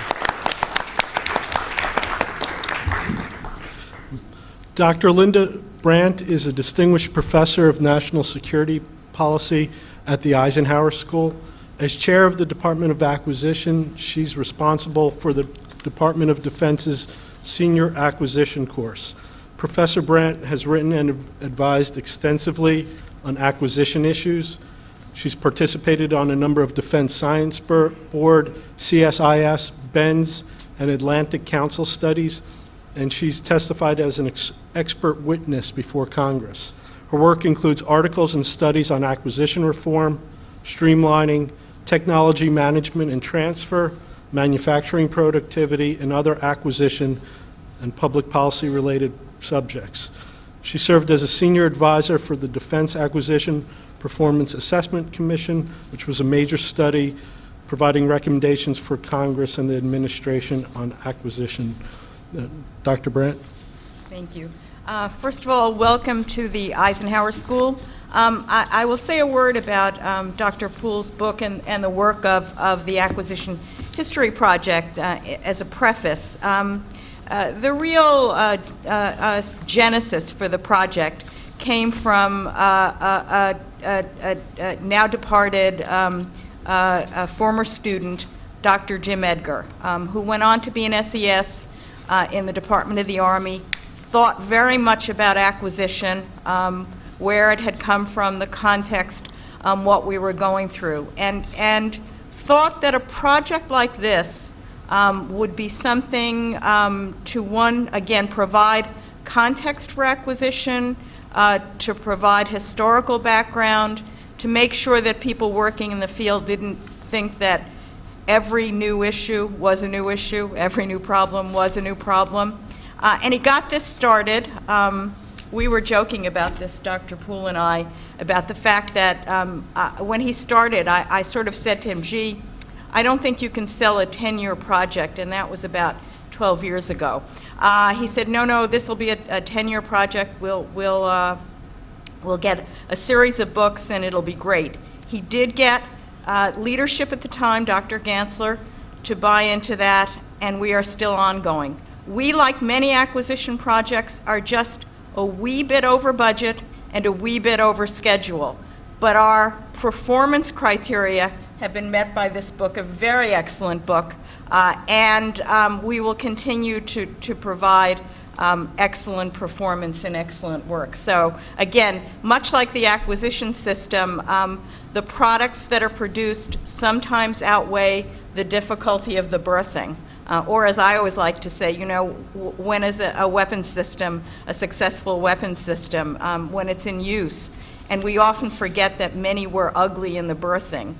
Dr. Linda Brandt is a distinguished professor of national security policy at the Eisenhower School. As chair of the Department of Acquisition, she's responsible for the Department of Defense's Senior Acquisition course. Professor Brandt has written and advised extensively on acquisition issues. She's participated on a number of Defense Science Board, CSIS, BENS, and Atlantic Council studies, and she's testified as an expert witness before Congress. Her work includes articles and studies on acquisition reform, streamlining, technology management and transfer, manufacturing productivity, and other acquisition and public policy-related subjects. She served as a senior advisor for the Defense Acquisition Performance Assessment Commission, which was a major study providing recommendations for Congress and the administration on acquisition. Dr. Brandt? Thank you. First of all, welcome to the Eisenhower School. I will say a word about Dr. Poole's book and the work of the Acquisition History Project as a preface. The real genesis for the project came from a now departed former student, Dr. Jim Edgar, who went on to be an SES in the Department of the Army, thought very much about acquisition, where it had come from, the context, what we were going through, and thought that a project like this would be something to, one, again, provide context for acquisition, to provide historical background, to make sure that people working in the field didn't think that every new issue was a new issue, every new problem was a new problem. And he got this started we were joking about this, Dr. Poole and I, about the fact that when he started, I sort of said to him, gee, I don't think you can sell a 10-year project, and that was about 12 years ago. He said, no, this will be a 10-year project. We'll get a series of books, and it'll be great. He did get leadership at the time, Dr. Gansler, to buy into that, and we are still ongoing. We, like many acquisition projects, are just a wee bit over budget and a wee bit over schedule. But our performance criteria have been met by this book, a very excellent book, and we will continue to provide excellent performance and excellent work. So again, much like the acquisition system, the products that are produced sometimes outweigh the difficulty of the birthing. Or as I always like to say, you know, when is a weapons system a successful weapons system? When it's in use. And we often forget that many were ugly in the birthing.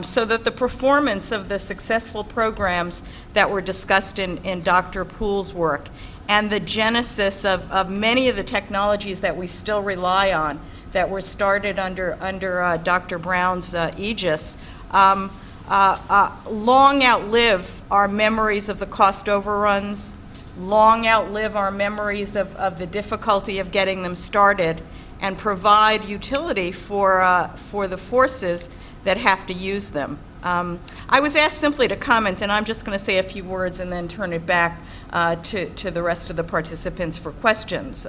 So that the performance of the successful programs that were discussed in Dr. Poole's work and the genesis of many of the technologies that we still rely on that were started under Dr. Brown's aegis, long outlive our memories of the cost overruns, long outlive our memories of the difficulty of getting them started, and provide utility for the forces that have to use them. I was asked simply to comment, and I'm just going to say a few words and then turn it back to the rest of the participants for questions.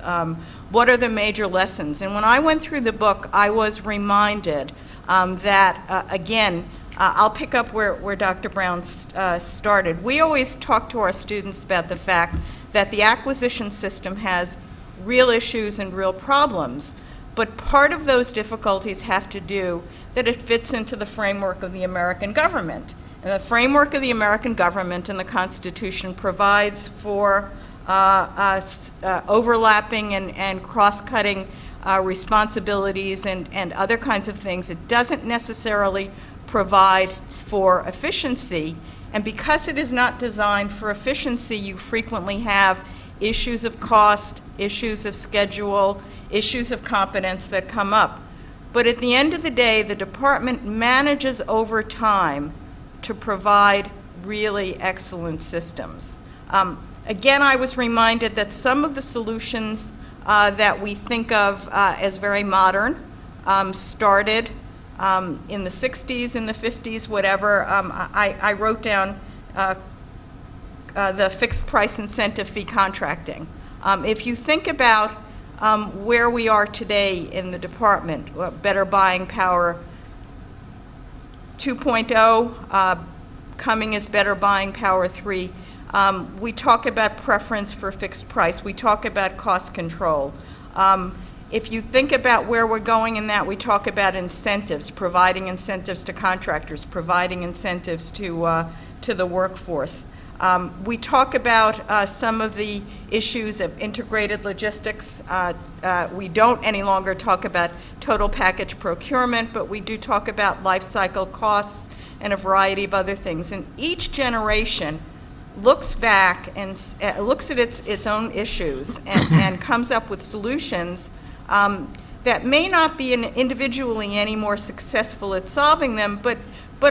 What are the major lessons? And when I went through the book, I was reminded that, again, I'll pick up where Dr. Brown started. We always talk to our students about the fact that the acquisition system has real issues and real problems, but part of those difficulties have to do that it fits into the framework of the American government. And the framework of the American government and the Constitution provides for overlapping and cross-cutting responsibilities and other kinds of things. It doesn't necessarily provide for efficiency, and because it is not designed for efficiency, you frequently have issues of cost, issues of schedule, issues of competence that come up. But at the end of the day, the department manages over time to provide really excellent systems. Again, I was reminded that some of the solutions that we think of as very modern started in the 60s, in the 50s, whatever. I wrote down the fixed price incentive fee contracting. If you think about where we are today in the department, better buying power 2.0, coming as better buying power 3, we talk about preference for fixed price. We talk about cost control. If you think about where we're going in that, we talk about incentives, providing incentives to contractors, providing incentives to the workforce. We talk about some of the issues of integrated logistics. We don't any longer talk about total package procurement, but we do talk about life cycle costs and a variety of other things. And each generation looks back and looks at its own issues and comes up with solutions that may not be individually any more successful at solving them, but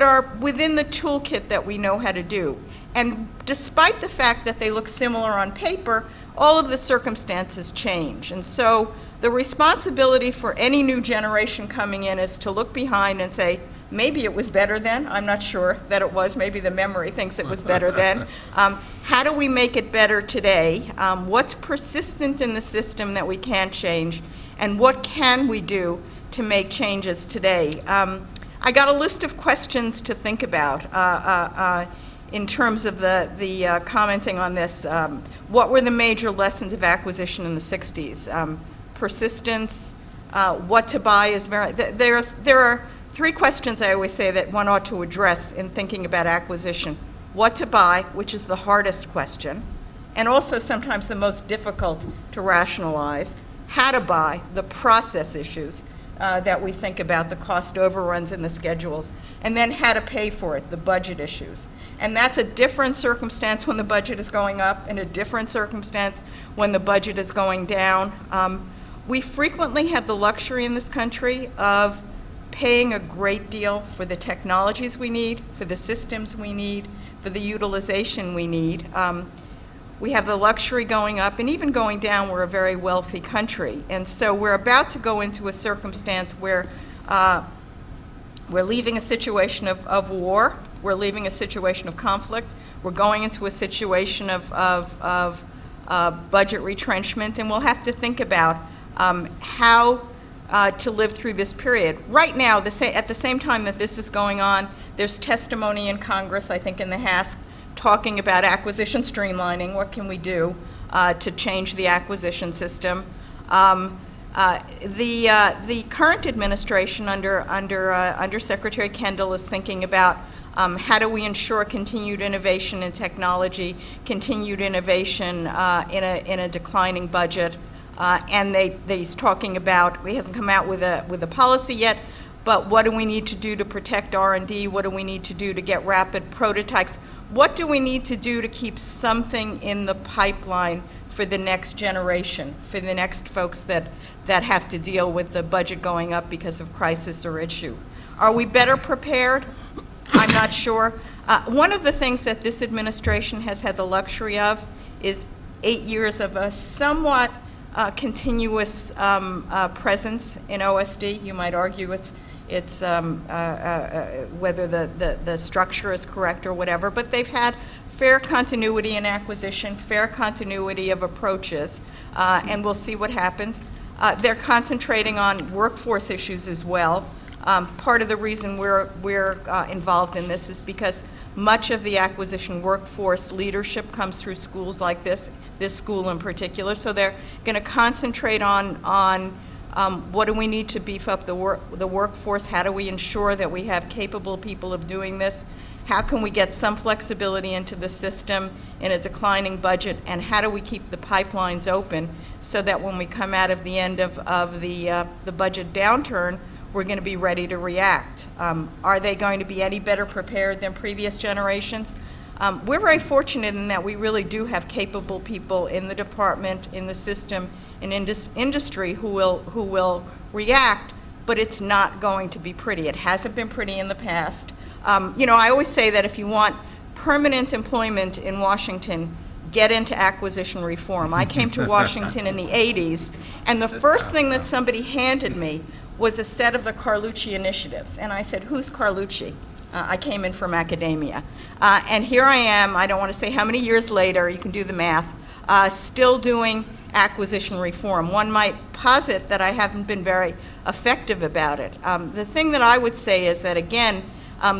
are within the toolkit that we know how to do. And despite the fact that they look similar on paper, all of the circumstances change. And so the responsibility for any new generation coming in is to look behind and say, maybe it was better then. I'm not sure that it was. Maybe the memory thinks it was better then. How do we make it better today? What's persistent in the system that we can't change? And what can we do to make changes today? I got a list of questions to think about in terms of the commenting on this. What were the major lessons of acquisition in the 60s? Persistence, what to buy is very, there are three questions I always say that one ought to address in thinking about acquisition. What to buy, which is the hardest question, and also sometimes the most difficult to rationalize. How to buy, the process issues that we think about, the cost overruns and the schedules, and then how to pay for it, the budget issues. And that's a different circumstance when the budget is going up and a different circumstance when the budget is going down. We frequently have the luxury in this country of paying a great deal for the technologies we need, for the systems we need, for the utilization we need. We have the luxury going up and even going down. We're a very wealthy country. And so we're about to go into a circumstance where we're leaving a situation of war, we're leaving a situation of conflict, we're going into a situation of budget retrenchment, and we'll have to think about how to live through this period. Right now, at the same time that this is going on, there's testimony in Congress, I think in the House, talking about acquisition streamlining. What can we do to change the acquisition system? The current administration under Secretary Kendall is thinking about how do we ensure continued innovation in technology, continued innovation in a declining budget, and he's talking about, he hasn't come out with a policy yet, but what do we need to do to protect R&D? What do we need to do to get rapid prototypes? What do we need to do to keep something in the pipeline for the next generation, for the next folks that have to deal with the budget going up because of crisis or issue? Are we better prepared? I'm not sure. One of the things that this administration has had the luxury of is 8 years of a somewhat continuous presence in OSD. You might argue it's whether the structure is correct or whatever, but they've had fair continuity in acquisition, fair continuity of approaches, and we'll see what happens. They're concentrating on workforce issues as well. Part of the reason we're involved in this is because much of the acquisition workforce leadership comes through schools like this school in particular. So they're going to concentrate on what do we need to beef up the workforce? How do we ensure that we have capable people of doing this? How can we get some flexibility into the system in a declining budget? And how do we keep the pipelines open so that when we come out of the end of the budget downturn, we're going to be ready to react? Are they going to be any better prepared than previous generations? We're very fortunate in that we really do have capable people in the department, in the system, in industry who will react, but it's not going to be pretty. It hasn't been pretty in the past. I always say that if you want permanent employment in Washington, get into acquisition reform. I came to Washington in the 80s, and the first thing that somebody handed me was a set of the Carlucci initiatives. And I said, who's Carlucci? I came in from academia. And here I am, I don't want to say how many years later, you can do the math, still doing acquisition reform. One might posit that I haven't been very effective about it. The thing that I would say is that, again,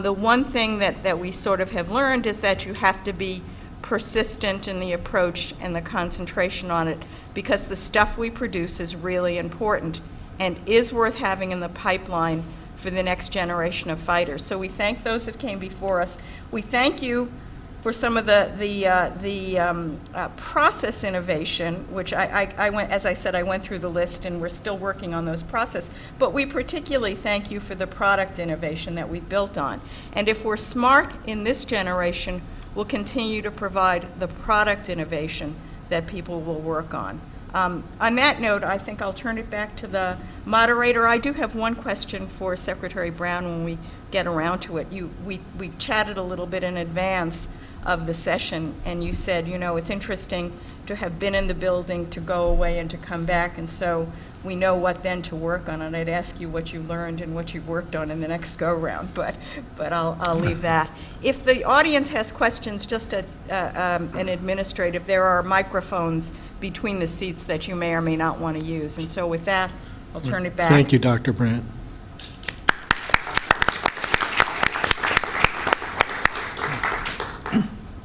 the one thing that we sort of have learned is that you have to be persistent in the approach and the concentration on it, because the stuff we produce is really important and is worth having in the pipeline for the next generation of fighters. So we thank those that came before us. We thank you for some of the process innovation, which I went, as I said, I went through the list, and we're still working on those processes. But we particularly thank you for the product innovation that we built on. And if we're smart in this generation, we'll continue to provide the product innovation that people will work on. On that note, I think I'll turn it back to the moderator. I do have one question for Secretary Brown when we get around to it. We chatted a little bit in advance of the session, and you said, it's interesting to have been in the building, to go away, and to come back, and so we know what then to work on. And I'd ask you what you learned and what you worked on in the next go-round, but I'll leave that. If the audience has questions, just an administrative, there are microphones between the seats that you may or may not want to use. And so with that, I'll turn it back. Thank you, Dr. Brandt.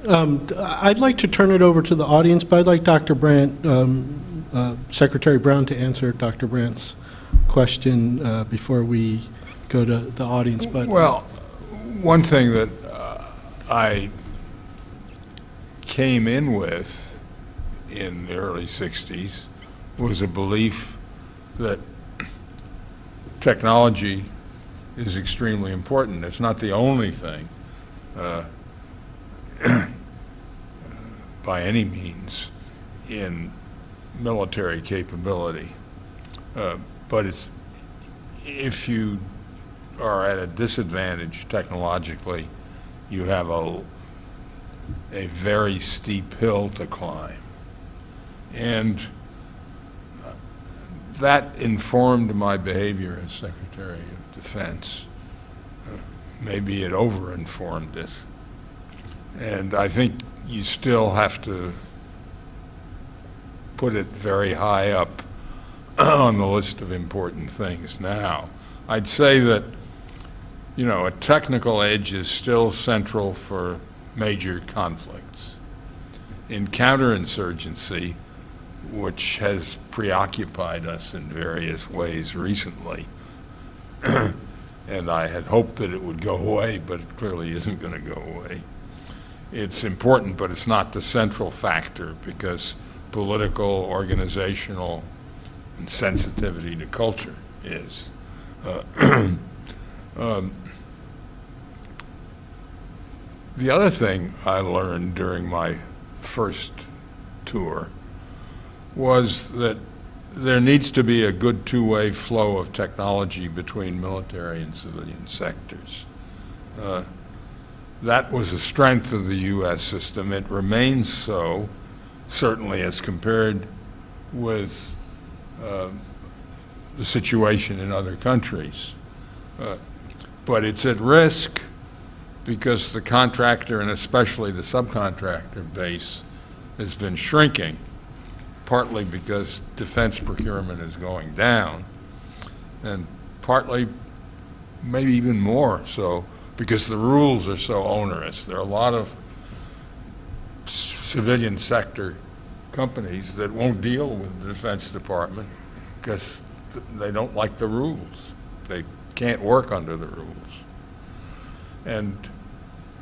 I'd like to turn it over to the audience, but I'd like Dr. Brandt, Secretary Brown, to answer Dr. Brandt's question before we go to the audience. But well, one thing that I came in with in the early 60s was a belief that technology is extremely important. It's not the only thing by any means in military capability. But if you are at a disadvantage technologically, you have a very steep hill to climb. And that informed my behavior as Secretary of Defense. Maybe it over-informed it. And I think you still have to put it very high up on the list of important things now. I'd say that, you know, a technical edge is still central for major conflicts. In counterinsurgency, which has preoccupied us in various ways recently, and I had hoped that it would go away, but it clearly isn't going to go away. It's important, but it's not the central factor, because political, organizational, and sensitivity to culture is. The other thing I learned during my first tour was that there needs to be a good two-way flow of technology between military and civilian sectors. That was a strength of the U.S. system. It remains so, certainly as compared with the situation in other countries. But it's at risk because the contractor, and especially the subcontractor base, has been shrinking, partly because defense procurement is going down, and partly, maybe even more so, because the rules are so onerous. There are a lot of civilian sector companies that won't deal with the Defense Department because they don't like the rules. They can't work under the rules. And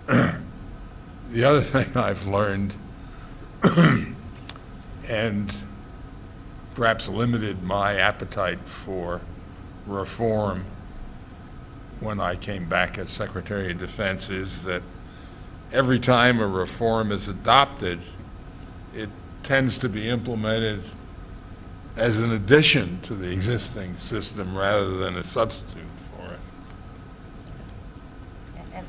the other thing I've learned, and perhaps limited my appetite for reform when I came back as Secretary of Defense, is that every time a reform is adopted, it tends to be implemented as an addition to the existing system rather than a substitute for it.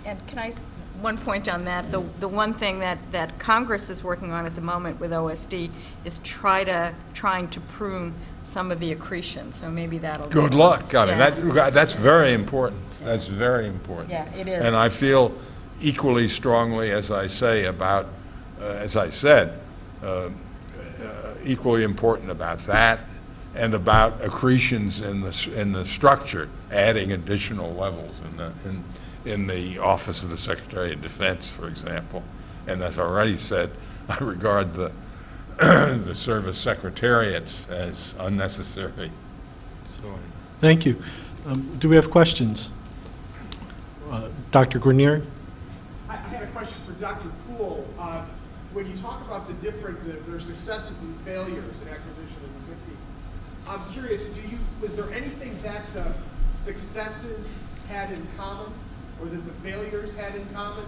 And can I, one point on that, the one thing that Congress is working on at the moment with OSD is trying to prune some of the accretion, so maybe that'll Good luck. I mean, that's very important. That's very important. Yeah, it is. And I feel equally strongly, as I say, about, as I said, equally important about that, and about accretions in the structure, adding additional levels in the Office of the Secretary of Defense, for example. And as I already said, I regard the service secretariats as unnecessary. So, Thank you. Do we have questions? Dr. Grenier? I had a question for Dr. Poole. When you talk about their successes and failures in acquisition in the 60s, I'm curious, was there anything that the successes had in common, or that the failures had in common?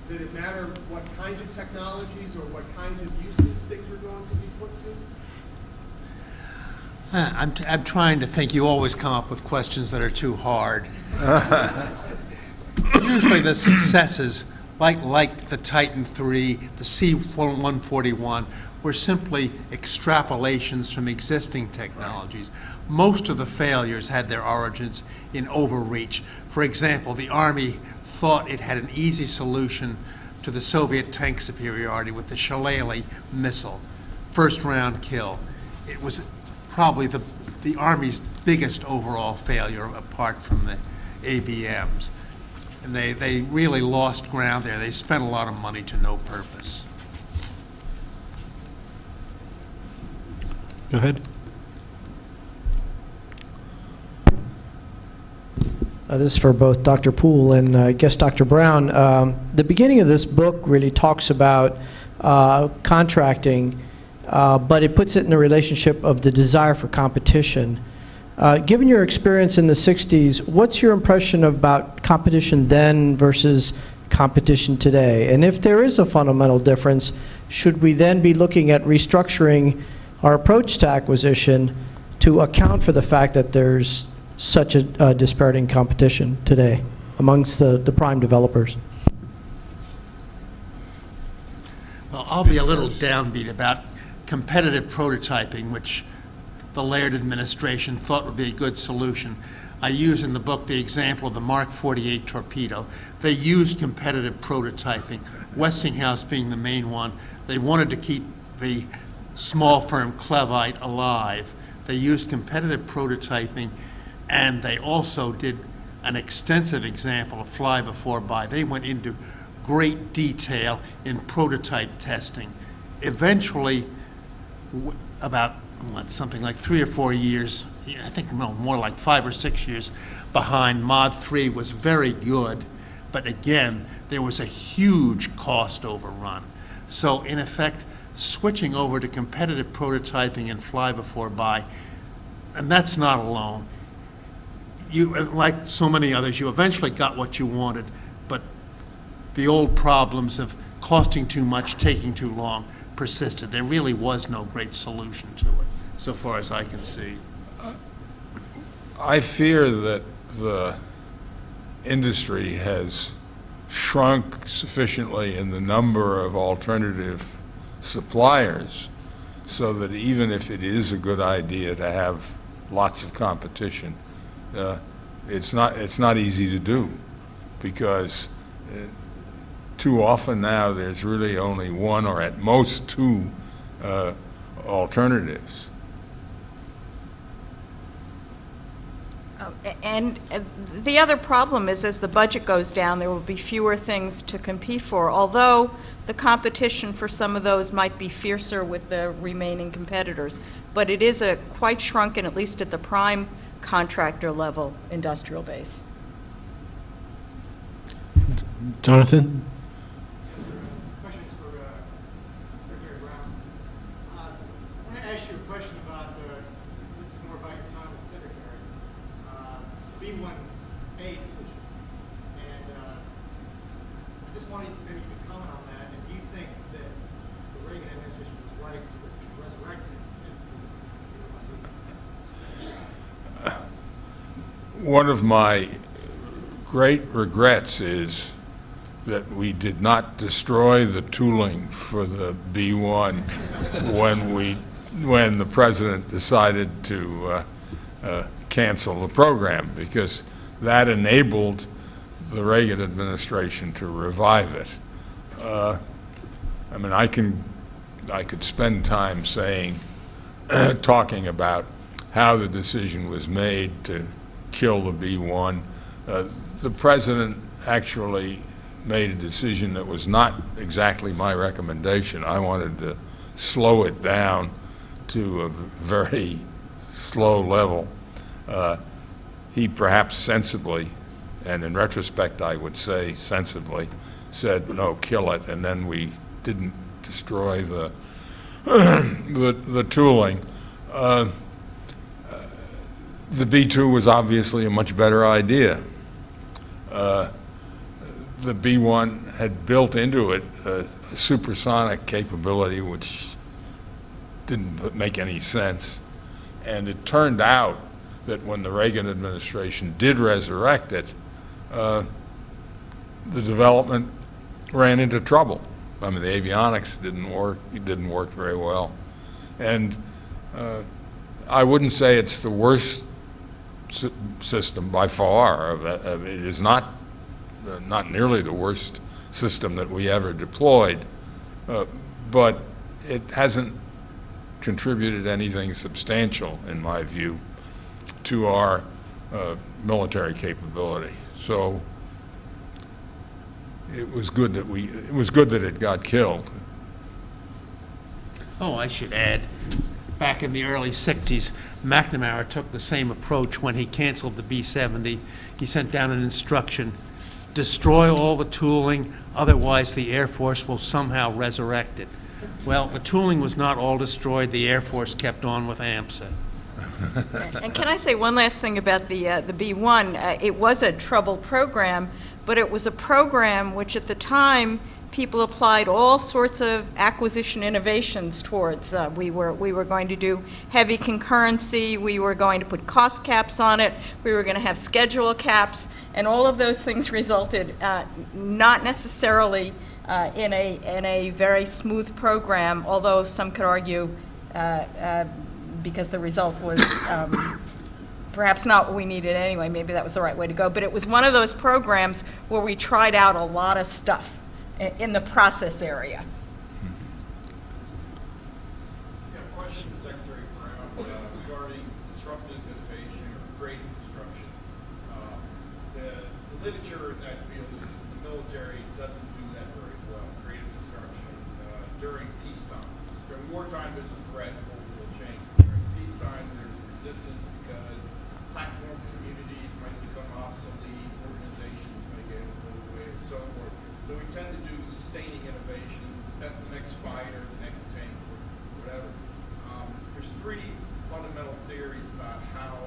Did it matter what kinds of technologies or what kinds of uses things were going to be put to? I'm trying to think. You always come up with questions that are too hard. Usually the successes, like the Titan III, the C-141, were simply extrapolations from existing technologies. Most of the failures had their origins in overreach. For example, the Army thought it had an easy solution to the Soviet tank superiority with the Shillelagh missile, first round kill. It was probably the Army's biggest overall failure apart from the ABMs. And they really lost ground there. They spent a lot of money to no purpose. Go ahead. This is for both Dr. Poole and I guess Dr. Brown. The beginning of this book really talks about contracting, but it puts it in the relationship of the desire for competition. Given your experience in the 60s, what's your impression about competition then versus competition today? And if there is a fundamental difference, should we then be looking at restructuring our approach to acquisition to account for the fact that there's such a disparity in competition today amongst the prime developers? Well, I'll be a little downbeat about competitive prototyping, which the Laird administration thought would be a good solution. I use in the book the example of the Mark 48 torpedo. They used competitive prototyping, Westinghouse being the main one. They wanted to keep the small firm Clevite alive. They used competitive prototyping, and they also did an extensive example of fly before buy. They went into great detail in prototype testing. Eventually, about something like 3 or 4 years, I think more like 5 or 6 years behind, Mod 3 was very good, but again, there was a huge cost overrun. So in effect, switching over to competitive prototyping and fly before buy, and that's not alone. You, like so many others, you eventually got what you wanted, but the old problems of costing too much, taking too long persisted. There really was no great solution to it, so far as I can see. I fear that the industry has shrunk sufficiently in the number of alternative suppliers so that even if it is a good idea to have lots of competition, it's not easy to do, because too often now there's really only one or at most two alternatives. And the other problem is, as the budget goes down, there will be fewer things to compete for, although the competition for some of those might be fiercer with the remaining competitors. But it is a quite shrunken, at least at the prime contractor level, industrial base. Jonathan? Questions for Secretary Brown. I want to ask you a question about, this is more about your time as Secretary, B1A decision. And I just wanted maybe you could comment on that. And do you think that the Reagan administration was right to resurrect it as the One of my great regrets is that we did not destroy the tooling for the B-1 when the president decided to cancel the program, because that enabled the Reagan administration to revive it. I mean, I could spend time talking about how the decision was made to kill the B-1. The president actually made a decision that was not exactly my recommendation. I wanted to slow it down to a very slow level. He perhaps sensibly, and in retrospect I would say sensibly, said, no, kill it, and then we didn't destroy the the tooling. The B-2 was obviously a much better idea. The B-1 had built into it a supersonic capability which didn't make any sense. And it turned out that when the Reagan administration did resurrect it, the development ran into trouble. I mean, the avionics didn't work very well. And I wouldn't say it's the worst system by far. It is not nearly the worst system that we ever deployed, but it hasn't contributed anything substantial, in my view, to our military capability. So it was good that it got killed. Oh, I should add, back in the early 60s, McNamara took the same approach when he canceled the B-70. He sent down an instruction, destroy all the tooling, otherwise the Air Force will somehow resurrect it. Well, the tooling was not all destroyed. The Air Force kept on with AMSA. And can I say one last thing about the B-1? It was a troubled program, but it was a program which at the time people applied all sorts of acquisition innovations towards. We were going to do heavy concurrency, we were going to put cost caps on it, we were going to have schedule caps, and all of those things resulted not necessarily in a very smooth program, although some could argue because the result was perhaps not what we needed anyway, maybe that was the right way to go, but it was one of those programs where we tried out a lot of stuff in the process area. Question to Secretary Brown regarding disruptive innovation or creative destruction. The literature in that field is the military doesn't do that very well, creative destruction during peacetime. During wartime, there's a threat of overall change. During peacetime, there's resistance because platform communities might become obsolete, organizations may get away, and so forth. So we tend to do sustaining innovation, the next fighter, the next tank, or whatever. There's three fundamental theories about how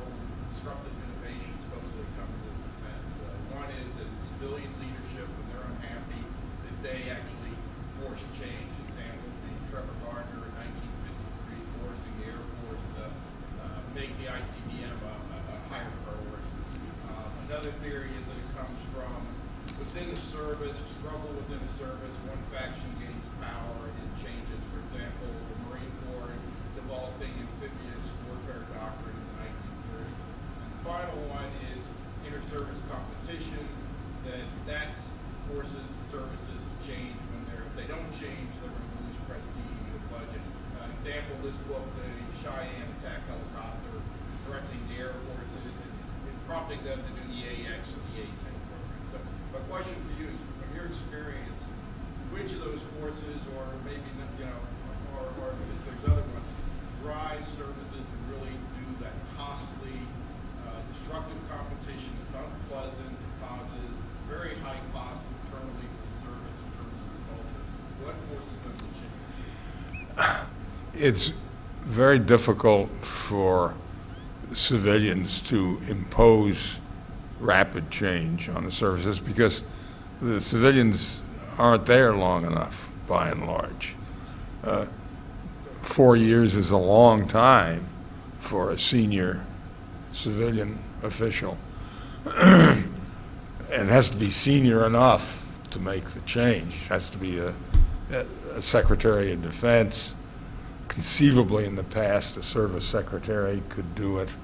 disruptive innovation supposedly comes into defense. One is that civilian leadership, when they're unhappy, that they actually force change. Example being Trevor Gardner in 1953 forcing the Air Force to make the ICBM a higher priority. Another theory is that it comes from within the service, struggle within the service, one faction gains power and changes. For example, the Marine Corps developing amphibious warfare doctrine in the 1930s. And the final one is inter-service competition, that forces services to change when if they don't change, they're going to lose prestige or budget. Example, this book, the Cheyenne attack helicopter, directing the Air Forces and prompting them to do the AX or the A-10 program. So my question for you is, from your experience, which of those forces, or maybe, or if there's other ones, drive services to really do that costly, destructive competition that's unpleasant, that causes very high costs internally for the service in terms of its culture? What forces them to change? It's very difficult for civilians to impose rapid change on the services because the civilians aren't there long enough, by and large. 4 years is a long time for a senior civilian official. And it has to be senior enough to make the change. It has to be a Secretary of Defense. Conceivably in the past, a service secretary could do it,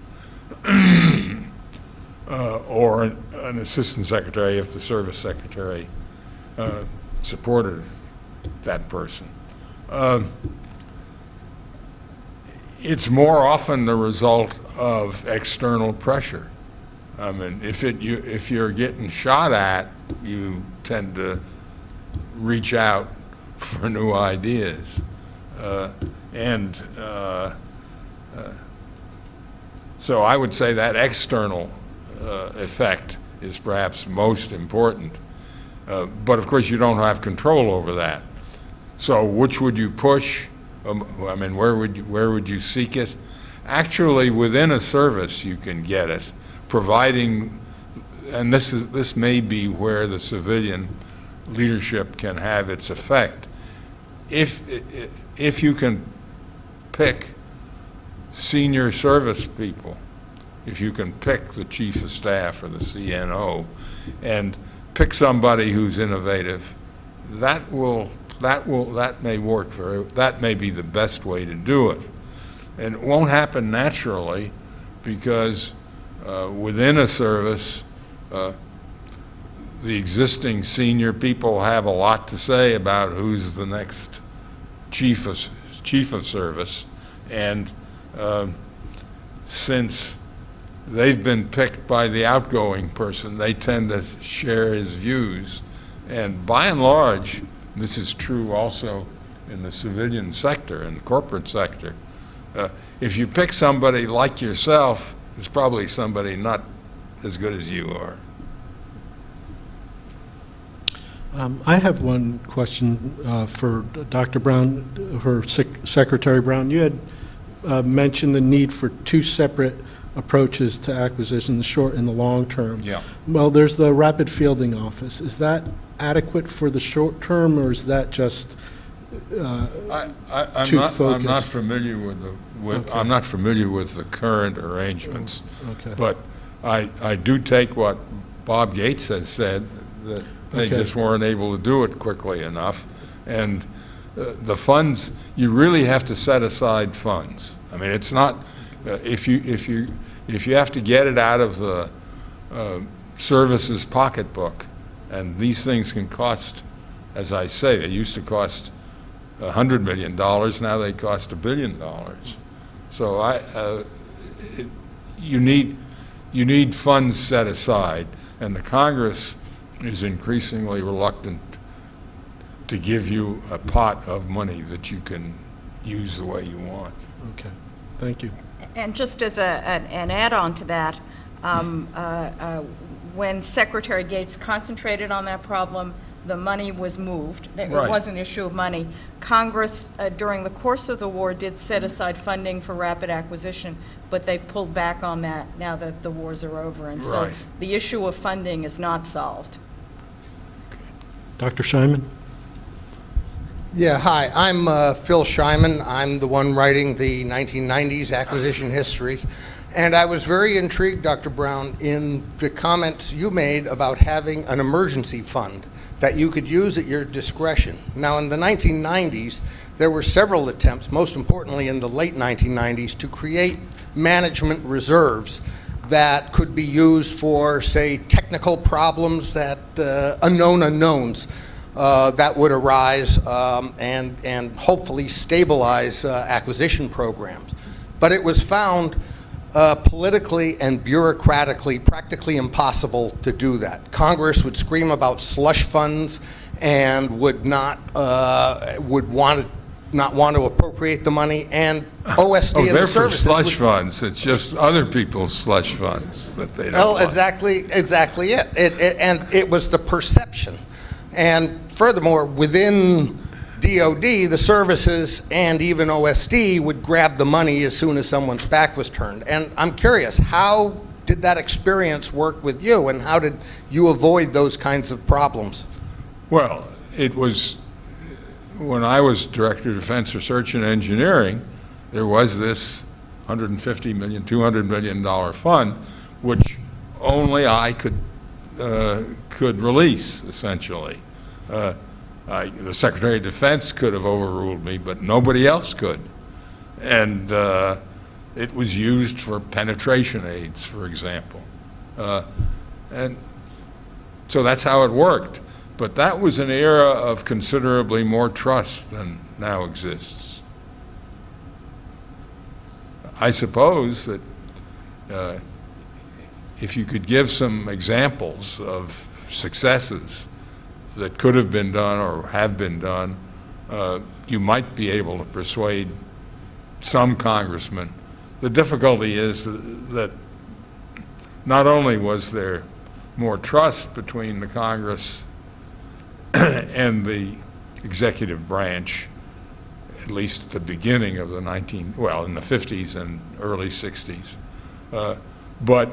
or an assistant secretary if the service secretary supported that person. It's more often the result of external pressure. I mean, if you're getting shot at, you tend to reach out for new ideas. So I would say that external effect is perhaps most important. But of course, you don't have control over that. So which would you push? I mean, where would you seek it? Actually, within a service, you can get it, providing, and this may be where the civilian leadership can have its effect. If you can pick senior service people, if you can pick the chief of staff or the CNO, and pick somebody who's innovative, that may work that may be the best way to do it. And it won't happen naturally because within a service, the existing senior people have a lot to say about who's the next chief of service, and since they've been picked by the outgoing person, they tend to share his views. And by and large, this is true also in the civilian sector and the corporate sector. If you pick somebody like yourself, it's probably somebody not as good as you are. I have one question for Dr. Brown, for Secretary Brown. You had mentioned the need for two separate approaches to acquisition, the short and the long term. Yeah. Well, there's the Rapid Fielding Office. Is that adequate for the short term, or is that just I'm too not focused? familiar with Okay. I'm not familiar with the current arrangements. Okay. But I do take what Bob Gates has said, that they Okay. just weren't able to do it quickly enough. And the funds, you really have to set aside funds. I mean, it's not, if you have to get it out of the services pocketbook, and these things can cost, as I say, they used to cost $100 million, now they cost $1 billion. So you need funds set aside, and the Congress is increasingly reluctant to give you a pot of money that you can use the way you want. Okay, thank you. And just as an add-on to that, when Secretary Gates concentrated on that problem, the money was moved. It Right. was an issue of money. Congress, during the course of the war, did set aside funding for rapid acquisition, but they've pulled back on that now that the wars are over. And so Right. the issue of funding is not solved. Dr. Scheinman? Yeah, hi, I'm Phil Scheinman. I'm the one writing the 1990s acquisition history. And I was very intrigued, Dr. Brown, in the comments you made about having an emergency fund that you could use at your discretion. Now, in the 1990s, there were several attempts, most importantly in the late 1990s, to create management reserves that could be used for, say, technical problems that unknown unknowns that would arise and hopefully stabilize acquisition programs. But it was found politically and bureaucratically practically impossible to do that. Congress would scream about slush funds and would not want to appropriate the money, and OSD and They're the for services slush would, funds. It's just other people's slush funds that they don't well, want. exactly it. And it was the perception. And furthermore, within DOD, the services and even OSD would grab the money as soon as someone's back was turned. And I'm curious, how did that experience work with you, and how did you avoid those kinds of problems? Well, it was, when I was Director of Defense Research and Engineering, there was this $150 million, $200 million fund, which only I could release, essentially. The Secretary of Defense could have overruled me, but nobody else could. And it was used for penetration aids, for example. And so that's how it worked. But that was an era of considerably more trust than now exists. I suppose that if you could give some examples of successes that could have been done or have been done, you might be able to persuade some congressmen. The difficulty is that not only was there more trust between the Congress and the executive branch, at least at the beginning of the in the 50s and early 60s, but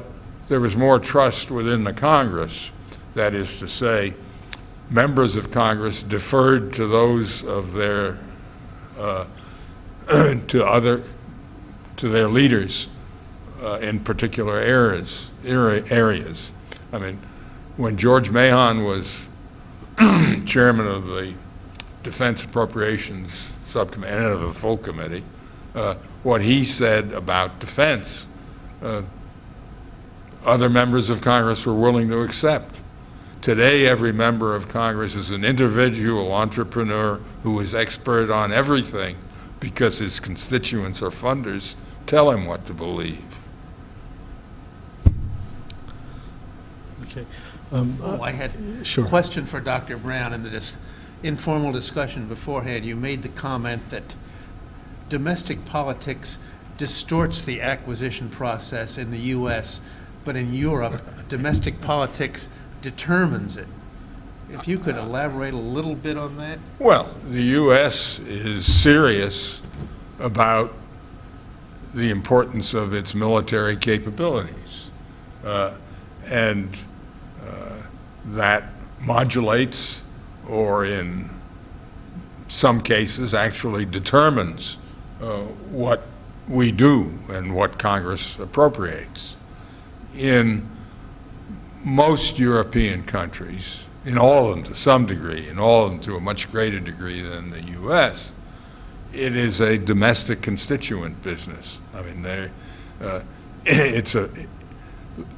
there was more trust within the Congress. That is to say, members of Congress deferred to those of their to their leaders in particular areas. I mean, when George Mahon was chairman of the Defense Appropriations Subcommittee and of the full committee, what he said about defense, other members of Congress were willing to accept. Today, every member of Congress is an individual entrepreneur who is expert on everything because his constituents or funders tell him what to believe. Okay. I had Sure. a question for Dr. Brown. In the informal discussion beforehand, you made the comment that domestic politics distorts the acquisition process in the U.S., but in Europe, domestic politics determines it. If you could elaborate a little bit on that? Well, the U.S. is serious about the importance of its military capabilities. And that modulates or in some cases actually determines what we do and what Congress appropriates. In most European countries, in all of them to some degree, in all of them to a much greater degree than the U.S., it is a domestic constituent business. I mean, the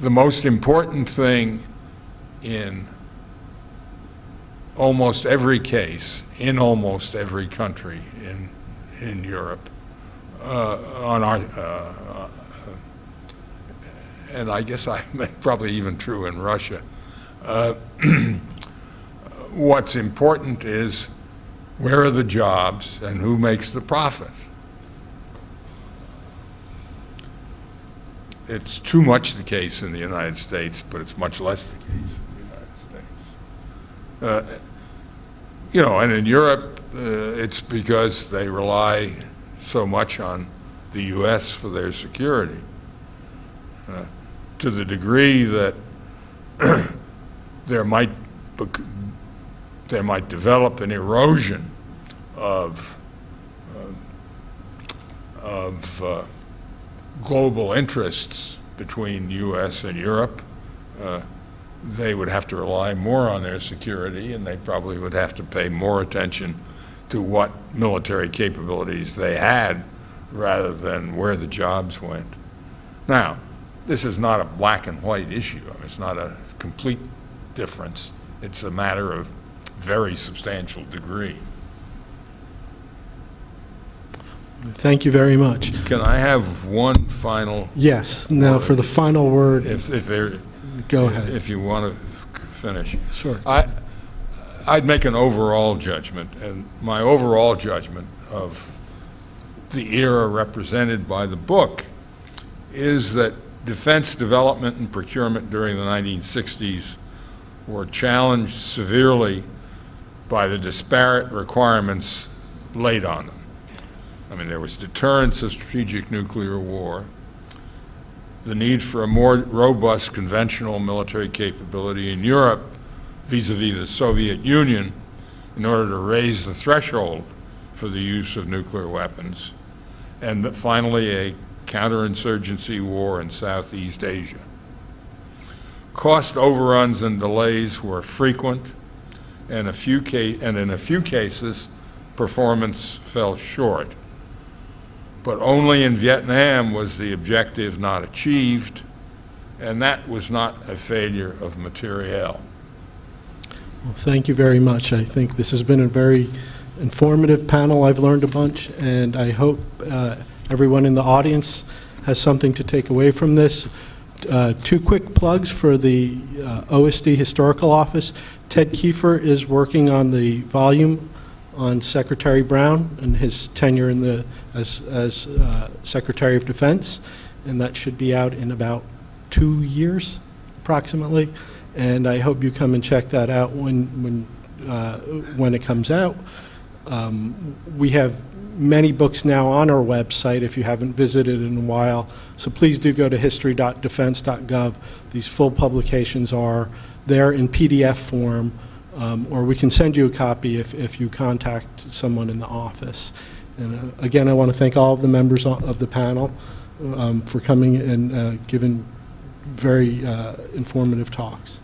most important thing in almost every case, in almost every country in Europe, and I guess probably even true in Russia, what's important is where are the jobs and who makes the profit. It's too much the case in the United States, but it's much less the case in the United States. And in Europe, it's because they rely so much on the U.S. for their security. To the degree that there might develop an erosion of global interests between U.S. and Europe, they would have to rely more on their security, and they probably would have to pay more attention to what military capabilities they had rather than where the jobs went. Now, this is not a black and white issue. I mean, it's not a complete difference. It's a matter of very substantial degree. Thank you very much. Can I have one final? Yes. Now, for the final word, go ahead. If you want to finish. Sure. I'd make an overall judgment, and my overall judgment of the era represented by the book is that defense development and procurement during the 1960s were challenged severely by the disparate requirements laid on them. I mean, there was deterrence of strategic nuclear war, the need for a more robust conventional military capability in Europe vis-a-vis the Soviet Union in order to raise the threshold for the use of nuclear weapons, and finally a counterinsurgency war in Southeast Asia. Cost overruns and delays were frequent, and in a few cases, performance fell short. But only in Vietnam was the objective not achieved, and that was not a failure of materiel. Well, thank you very much. I think this has been a very informative panel. I've learned a bunch, and I hope everyone in the audience has something to take away from this. Two quick plugs for the OSD Historical Office. Ted Kiefer is working on the volume on Secretary Brown and his tenure in as Secretary of Defense, and that should be out in about 2 years, approximately. And I hope you come and check that out when it comes out. We have many books now on our website if you haven't visited in a while, so please do go to history.defense.gov. These full publications are there in PDF form, or we can send you a copy if you contact someone in the office. And again, I want to thank all of the members of the panel for coming and giving very informative talks.